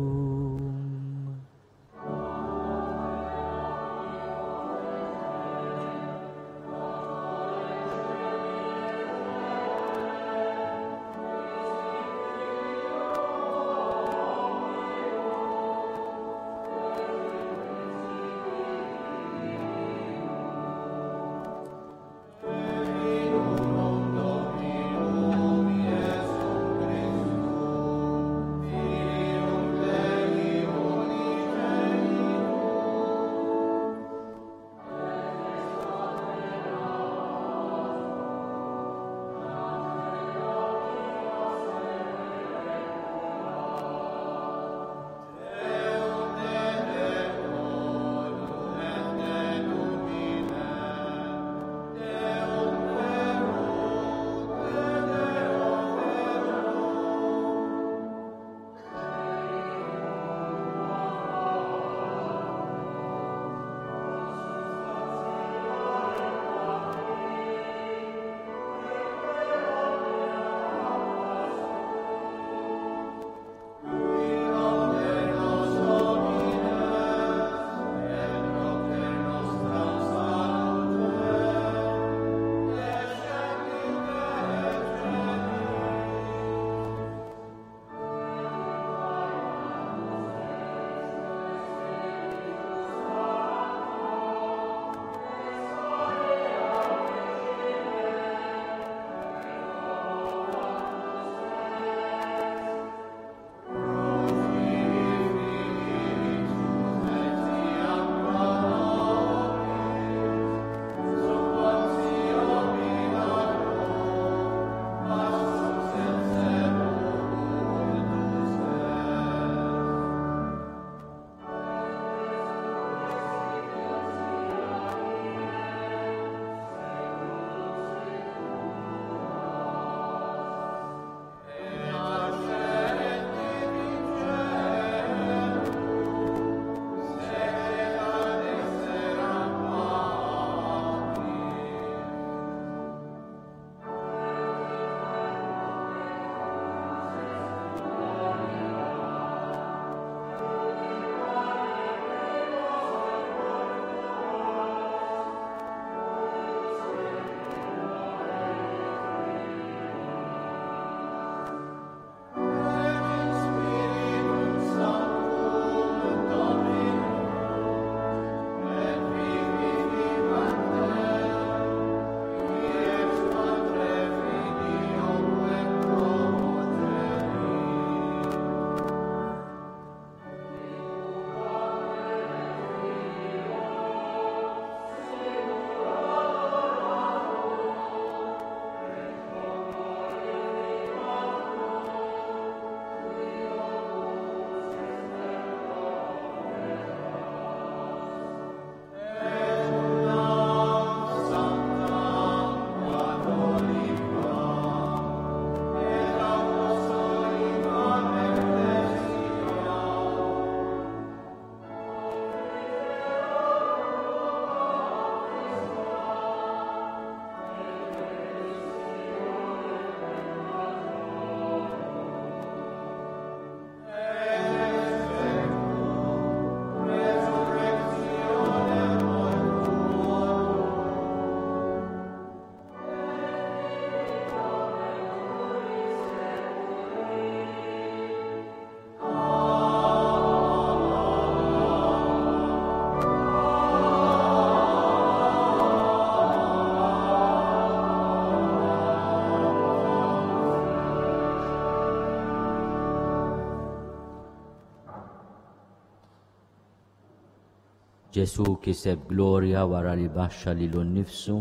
Ġesu kiseb glorja wara li baxxa lilu nnifsu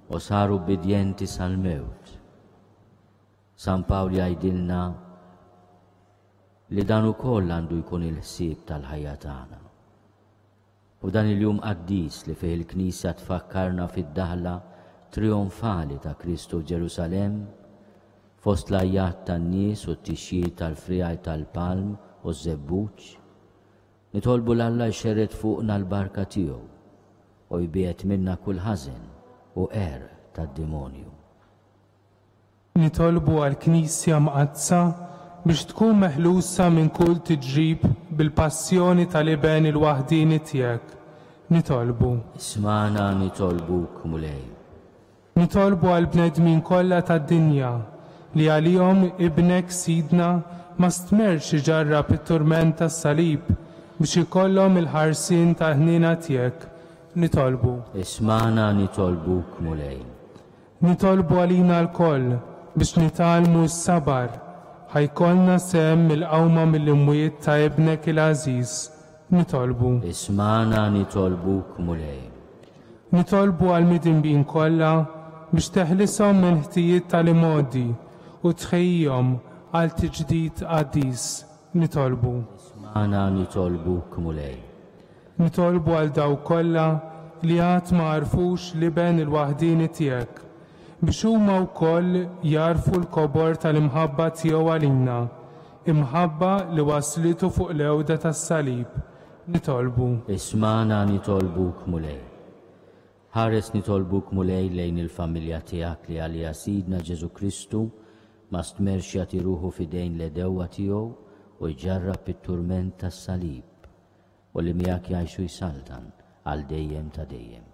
u saru bidjenti sal-mewt. San Pawli jgħidilna li dan ukoll għandu jkun il-ħsieb tal-ħajja tagħna. U dan il-jum qaddis li fih il-Knisja tfakkarna fid-daħla trionfali ta' Kristu Ġerusalem fost l-ajjat tan-nies u t-tixjiet tal-friaj tal-palm u z-żebbuġ, nitolbu l-Alla jxerret fuqna l-barka tiegħu u jbiet minna kull ħażen u tad-demonju. Nitolbu għal-Knisja mqazza biex tkun meħlusa minn kull tiġrib bil-passjoni tal-iben il-waħdini tiegħek. Nitolbu. Ismana nitolbuk mulej. Nitolbu għal-bnedmin kollha tad-dinja li għalihom ibnek sidna ma stmerx iġarrab it-turment tas-salib biex ikollhom il-ħarsin ta' ħnina tiegħek. Nitolbu. Ismana nitolbuk mulej. Nitolbu għalina l-koll biex nitalmu s-sabar ħajkollna sem il-qawma mill-imwiet ta' ibnek il-Aziz. Nitolbu. Ismana nitolbuk mulej. Nitolbu għal-midinbin kollha biex teħlishom minn ħtijiet tal-imodi u tħejjhom għal tiġdid qaddis. Nitolbu. Ismana nitolbuk mulej. Nitolbu għal daw kollha li għad ma għarfux liben il-waħdini tiegħek biex huma wkoll jarfu l-kobor tal-imħabba tiegħu għalina, imħabba li waslitu fuq l-ewda tas-salib. Nitolbu. Ismana nitolbuk mulej. Ħares nitolbuk mulej lejn il-familja tiegħek li għalija Sidna Ġesu Kristu ma stmerx jagħti ruħu fidejn l-edewwa tiegħu u jġarrab it-turment tas-salib u li miegħek jgħixu jsaltan għal dejjem ta' dejjem.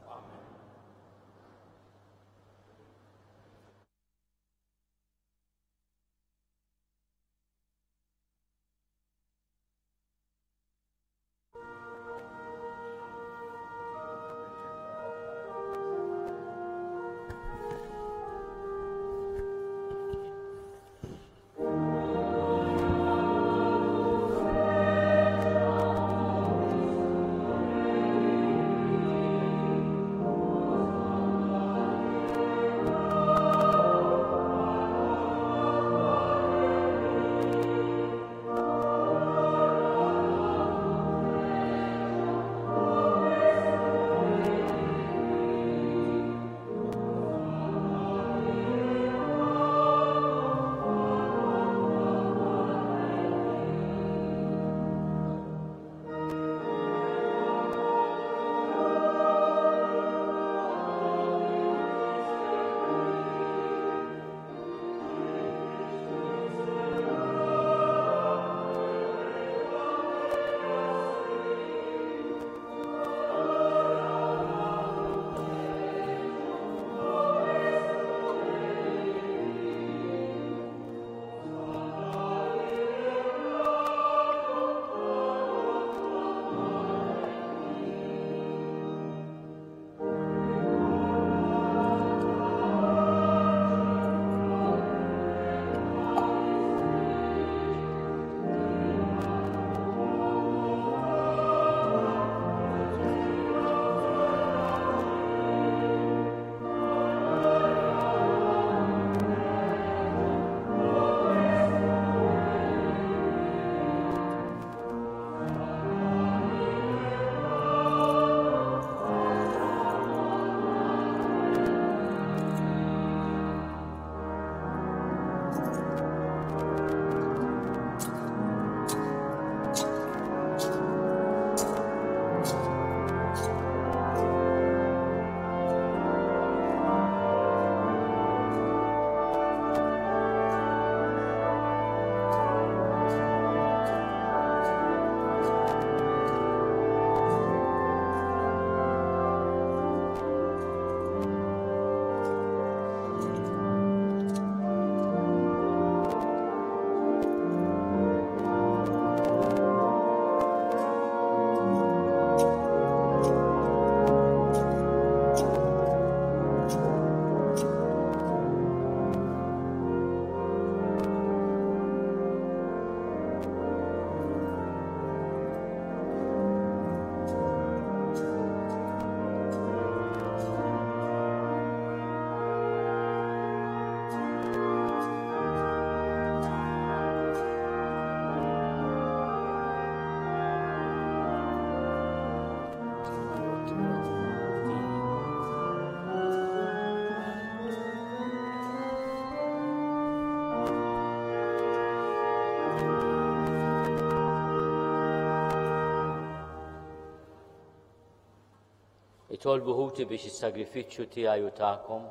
Itolbu ħuti biex is-sagrifiċċju tiegħi u tagħkom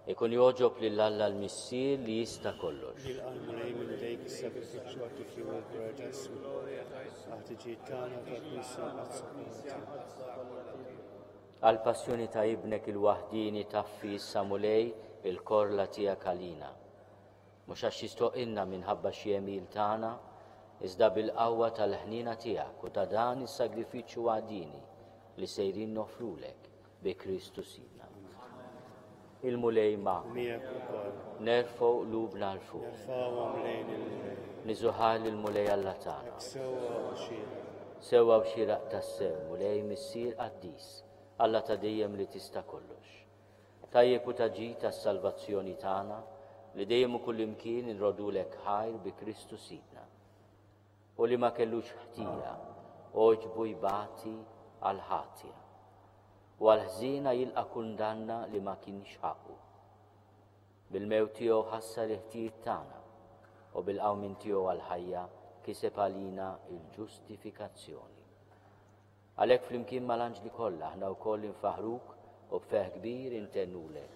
ikun joġob lill-Alla l-Missier li jista' kollox. Għal-mulej minn dejk is-sagrifiċċju għattu fiju l-proċessu għatiġi tagħna tal-Missa Għal-passjoni ta' ibnek il-waħdini taffi issa mulej il-korla tiegħek għalina. Mhux għax jistoqilna minħabba xi jemil tagħna, iżda bil-qawwa tal-ħnina tiegħek u ta' dan is-sagrifiċċju waħdini li sejrin nofrulek bi Kristu Sidna. Il-mulej magħkom. Nerfgħu qlubna l fuq. Niżuħal il-mulej Alla tagħna. Sewwa u xieraq tas-sew, mulej missier qaddis, Alla ta' dejjem li tista' kollox. Tajjeb u taġi tas-salvazzjoni tagħna li dejjem u kullimkien inrodulek ħajr bi Kristu Sidna. U li ma kellux ħtija, oġbu jbati għal ħatja. U għal ħżina jilqa' kundanna li ma kienx ħaqqu. Bil-mewt tiegħu ħassar il-ħtijiet tagħna u bil-qawmin tiegħu għal ħajja kiseb għalina il-ġustifikazzjoni. Għalhekk flimkien mal-anġli kollha aħna wkoll infaħruk u b'feħ kbir intennulek.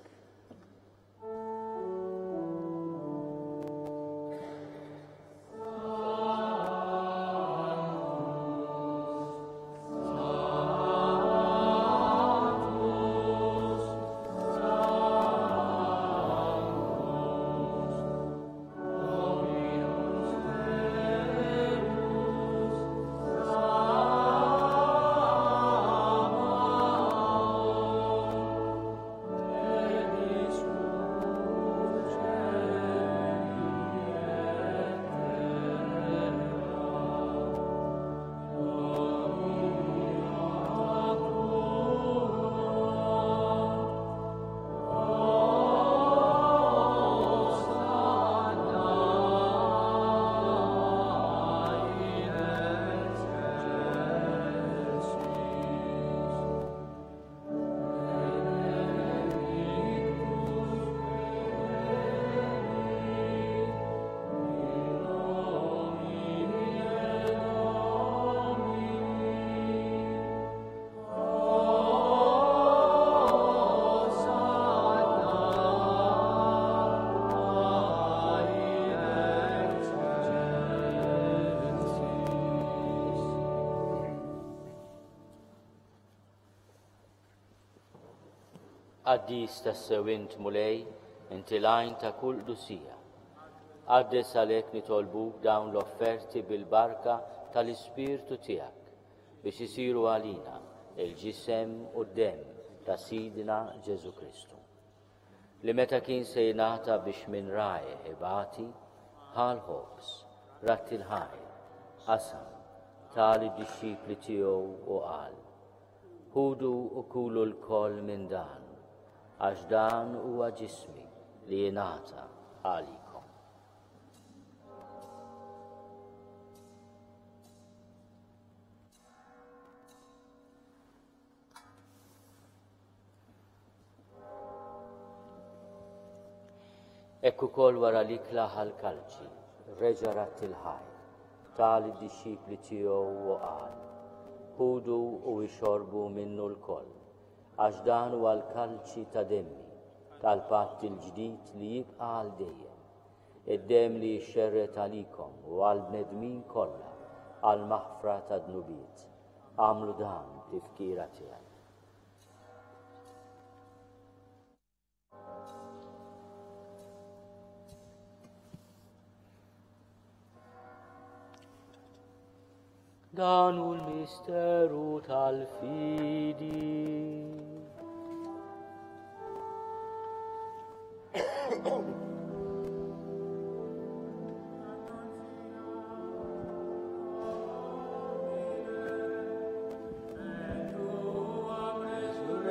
Qaddis tas-sew int mulej, inti lajn ta' kull dusija. Qaddes għalhekk nitolbuk dawn l-offerti bil-barka tal-Ispirtu tiegħek biex isiru għalina il-ġisem u d-demm ta' Sidna Ġesu Kristu. Li meta kien se jingħata biex minn rajeh ibati, ħal ħobs, ratti l-ħajr, qasam, tali d-dixxipli tiegħu u qal: ħudu u kulu l-koll minn dan, għax dan huwa ġismi li jingħata għalikom. Ekku kol wara li klaħal kalċi, reġa' ratti l-ħajr, tali d-dixxipli tiegħu u qal: ħudu u jxorbu minnu l-koll, għax dan huwa l-kalċi ta' demmi tal-patt il-ġdid li jibqa' għal dejjem. Id-demm li jxerret għalikom u għall-bnedmin kollha għal maħfra ta' dnubiet. Għamlu dan tifkira tiegħek. Dan hu l-misteru tal-fidi.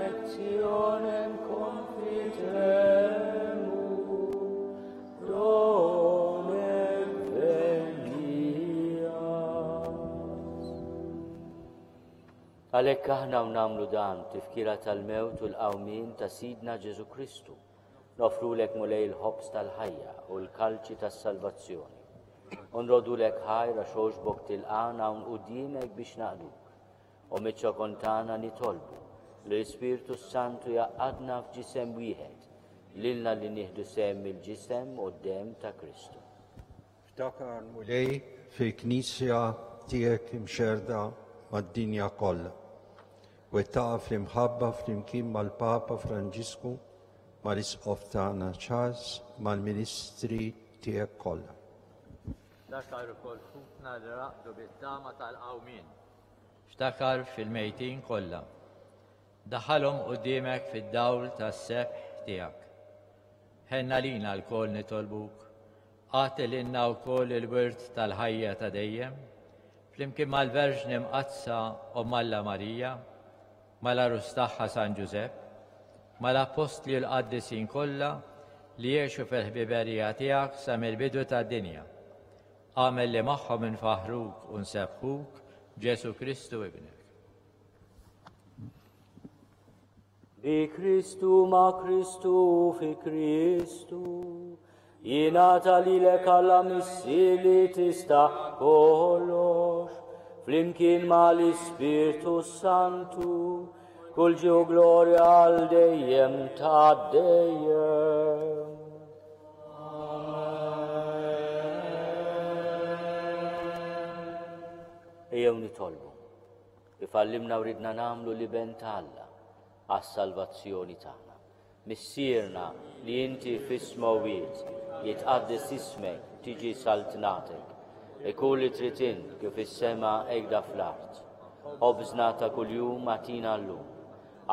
Resurrectionem confitemur, donem venias. Għalhekk aħna nagħmlu dan tifkira tal-mewt u l-qawmien ta' Sidna Ġesu Kristu. Nofrulek mulej il-ħobs tal-ħajja u l-kalċi tas-salvazzjoni. Unrodulek ħajra xoġbok tilqana un qudiemek biex naqduk. U miċċa kontana nitolbu l-Ispirtu Santu jaqadna f'ġisem wieħed, lilna li nieħdu sehem mill-ġisem u d-dem ta' Kristu. Ftakar mulej fil-Knisja tiegħek imxerda mad-dinja kollha. Wettaqa fl-imħabba flimkien mal-Papa Franġisku, mal-Isqof tagħna Charles, mal-Ministri tiegħek kollha. Ftakar ukoll ħutna li raqdu bit-tama tal-qawmien. Ftakar fil-mejtin kollha. Daħalhom quddiemek fid-dawl tas-sebħ tiegħek. Ħenna lina l-kol nitolbuk, għatililna wkoll il-wirt tal-ħajja ta' dejjem, flimkien mal-Verġni Mqazza u Malla Marija, mal-Arus tagħha San Ġusepp, mal-Apostli l-Qaddisin kollha li jgħixu fil-ħbiberija tiegħek sa mill-bidu tad-dinja. Għamel li magħhom infaħruk u nsebħuk Ġesu Kristu ibnek. Bi Kristu ma' Kristu fi Kristu, jingħata lilek alla missieri tista' kollox, flimkien mal-Ispirtu Santu, kull ġieħu glorja għal dejjem ta' dejjem. Ejjew nitolbu, ifallimna u ridna nagħmlu li ben ta' Alla għas-salvazzjoni tagħna. Missierna li inti fis-smawiet jitqaddis ismek tiġi saltnatek, ikun li trid int kif is-sema hekk fl-art. Ħobżna ta' kuljum agħtina llum,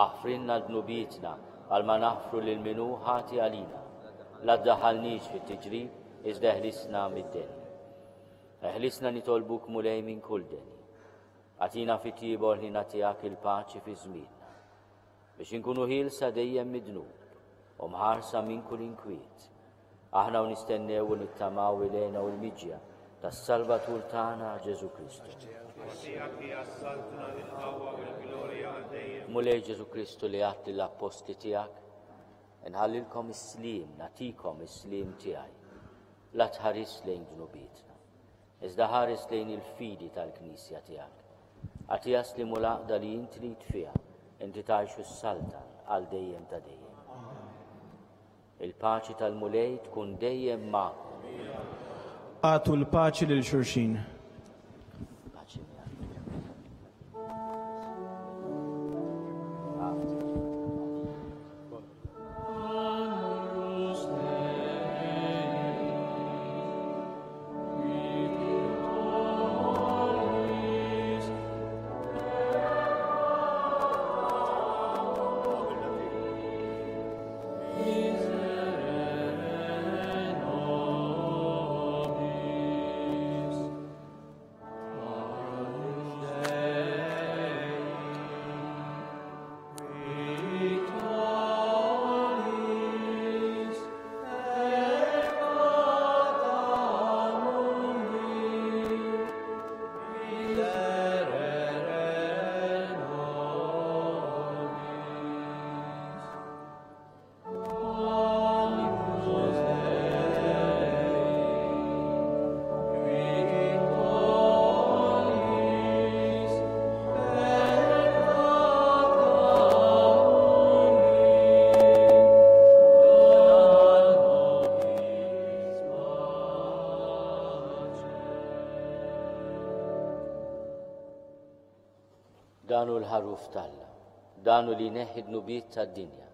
aħfrinna dnubietna għal ma naħfru lil minu ħati għalina. La ddaħħalniex fit-tiġrib iżda eħlisna mid-deni. Eħlisna nitolbuk mulej minn kull deni. Għatina fit-tiebor li nagħtihak il-paċi fi żmienna, biex inkunu ħielsa dejjem mid-dnub u mħarsa minn kull inkwiet. Aħna u nistennew u nittamaw ilejna u l-miġja tas-Salvatur tagħna Ġesu Kristu. Mulej Ġesu Kristu li għatti l-apposti tiegħek, inħallilkom is-slim, nagħtikom is-slim tiegħi. La tħares lejn dnubietna, iżda ħares lejn il-fidi tal-Knisja tiegħek. Għatija slimu l-għaqda li inti li tfiha, inti tgħixu s-saltan għal dejjem ta' dejjem. Il-paċi tal-mulej tkun dejjem magħkom. Għatu l-paċi lil xulxin. Danu l-ħaruf talla, danu li neħid nubiet tad-dinja,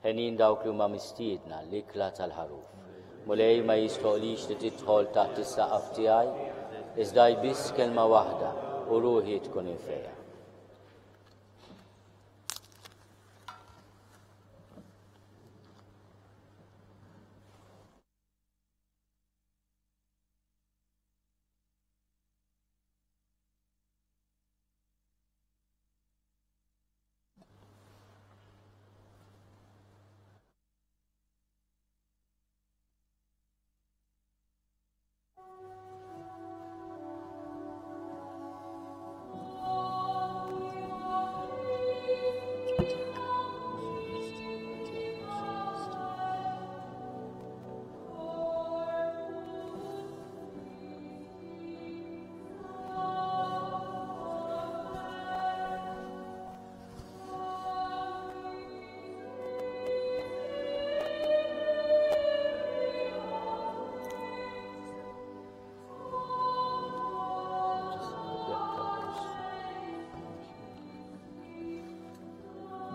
ħenin dawk li huma mistiedna l-ikla tal-ħaruf. Mulej ma jistoqlix li tidħol taħt is-saqaf tiegħi, iżda biss kelma waħda u ruħi tkun infeja.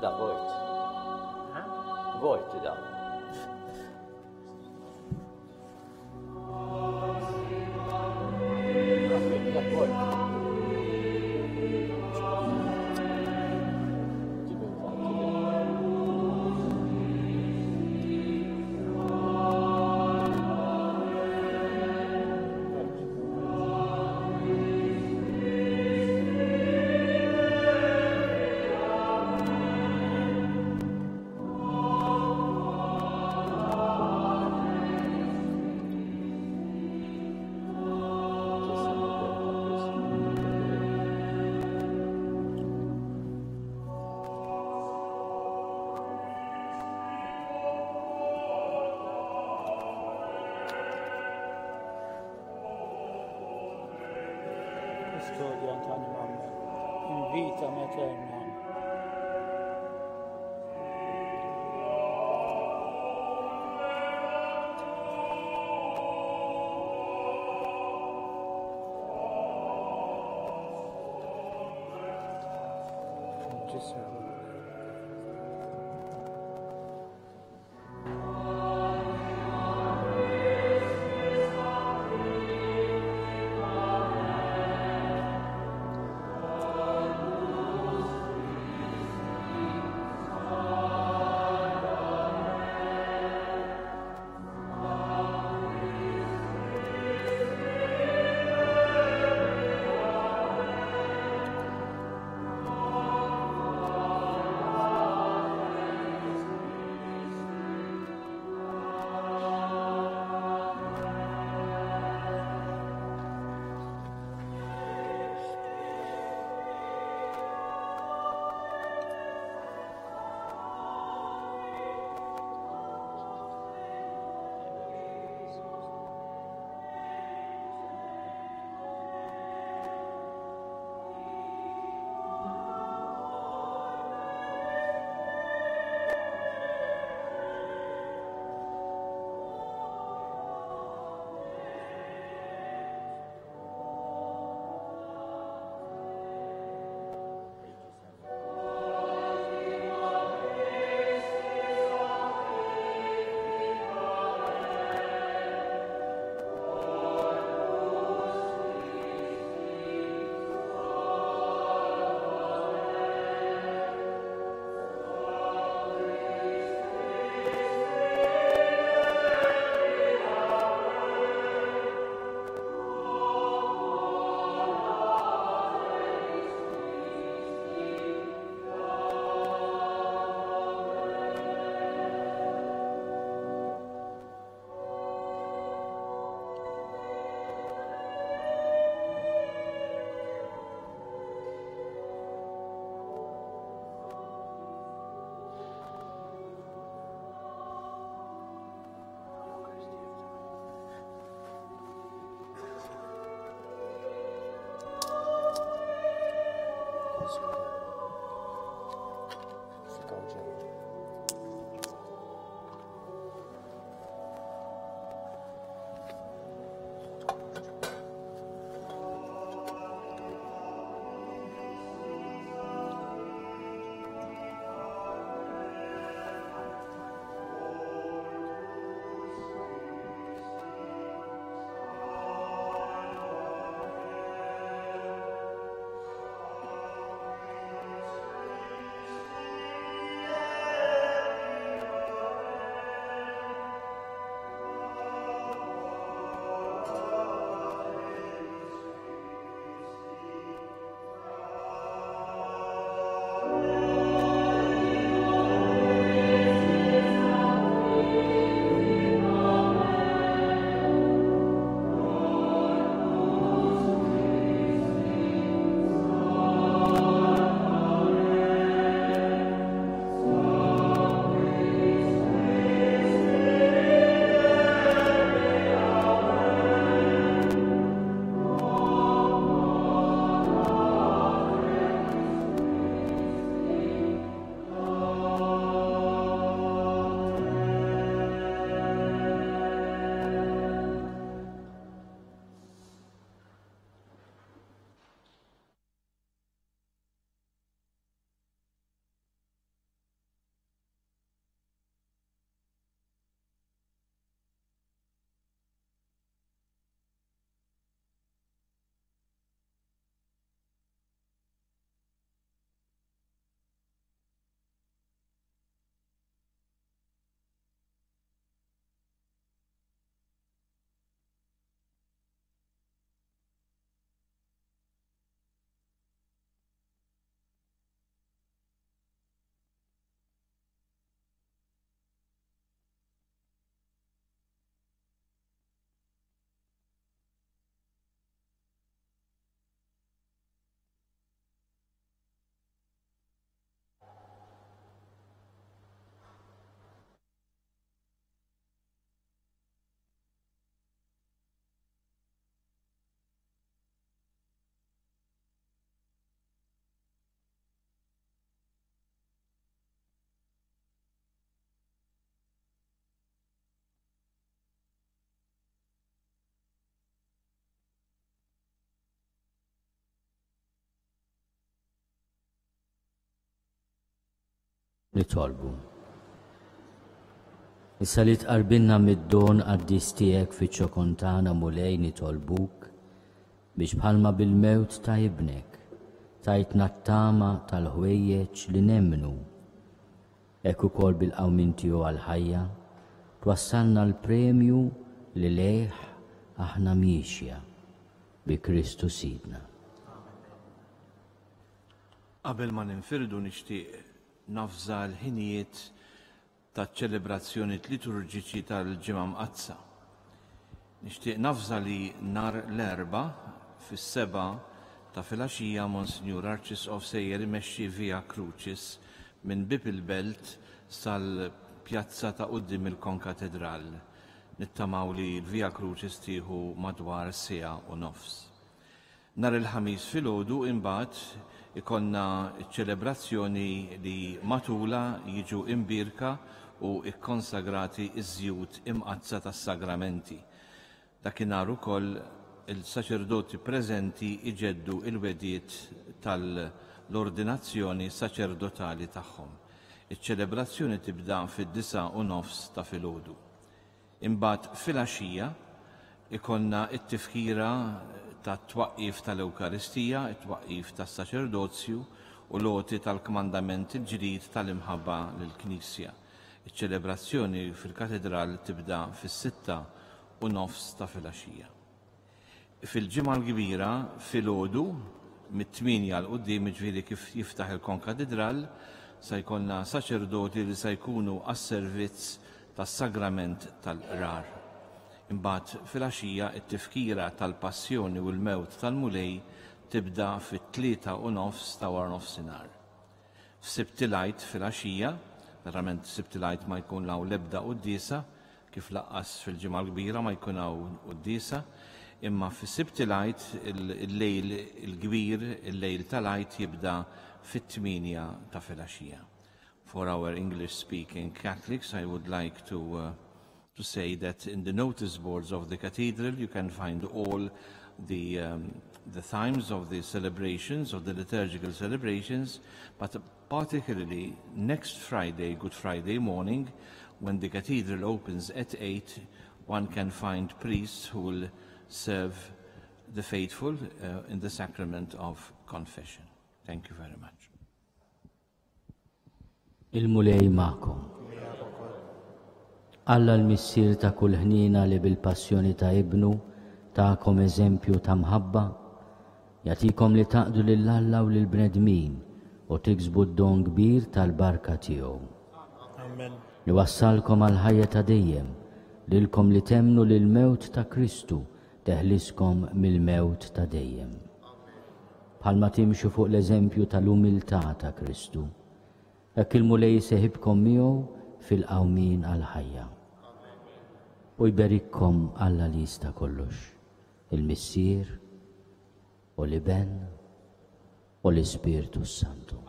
Da vojt. Vojt da. Custodian t'animam in vitam aeternam. Nitolbu. Issa li tqarbilna mid-don qaddis tiegħek fiċ-ċokontana mulej nitolbuk biex bħalma bil-mewt ta' ibnek tajtna t-tama tal-ħwejjeġ li nemmnu. Hekk ukoll bil-qawmin tiegħu għall-ħajja twassalna l-premju li lejh aħna miexja bi Kristu Sidna. Qabel ma ninfirdu nixtieq nafża l-ħinijiet taċ-ċelebrazzjoni liturġiċi tal-ġimgħa mqazza. Nixtieq nafża li nhar l-Erba' fis-7 ta' filgħaxija Monsinjur Arċisqof sejjer imexxi Via Crucis minn bib il-Belt sal-pjazza ta' quddiem il-Konkatedral. Nittamaw li l-Via Crucis tieħu madwar siegħa u nofs. Nhar il-ħamis filgħodu imbagħad ikonna ċelebrazzjoni li matula jiġu imbirka u ikkonsagrati iż-żjud imqazza tas-sagramenti. Dakinhar ukoll il-saċerdoti preżenti iġeddu il-wedijiet tal-ordinazzjoni saċerdotali tagħhom. Iċ-ċelebrazzjoni tibda fid-9:30 ta' filgħodu. Imbagħad filgħaxija ikonna t-tifkira tat-twaqqif tal-Ewkaristija, it-twaqqif tas-saċerdozju u loti tal-kmandament il-ġdid tal-imħabba lill-Knisja. Iċ-ċelebrazzjoni fil-katedral tibda fis-6:30 ta' filgħaxija. Fil-ġimgħa l-kbira filgħodu mit-8 għal quddiem ġifieri kif jiftaħ il-konkatedral se jkollna saċerdoti li se jkunu għas-servizz tas-sagrament tal-qrar. Imbagħad filgħaxija t-tifkira tal-passjoni u l-mewt tal-mulej tibda fit-3:30 ta' wara nofsinhar. F'Sibtilajt filgħaxija, verament Sibtilajt ma jkun hawn l-ebda qudiesa, kif laqqas fil-ġimgħa l-kbira ma jkun hawn qudiesa, imma fis-Sibtilajt il-lejl il-kbir, il-lejl tal-għajt jibda fit-8 ta' filgħaxija. For our English-speaking Catholics, I would like to say that in the notice boards of the cathedral you can find all the times of the celebrations, of the liturgical celebrations, but particularly next Friday, Good Friday morning, when the cathedral opens at 8, one can find priests who will serve the faithful in the sacrament of confession. Thank you very much. Il-mulej ma'kom. Alla l-missier ta' kull ħnina li bil-passjoni ta' ibnu ta'kom eżempju ta' mħabba, jagħtikom li taqdu lill-Alla u lill-bnedmin u tiksbu d-don kbir tal-barka tiegħu. Amen. Li wassalkom għal ħajja ta' dejjem, lilkom li temnu lill-mewt ta' Kristu teħliskom mill-mewt ta' dejjem. Bħalma timxu fuq l-eżempju tal-umiltà ta' Kristu, hekk il-mulej seħibkom miegħu fil-qawmin għal-ħajja. U jberikkom Alla li jista' kollox, il-Missier u l-Iben u l-Ispirtu Santu.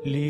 Li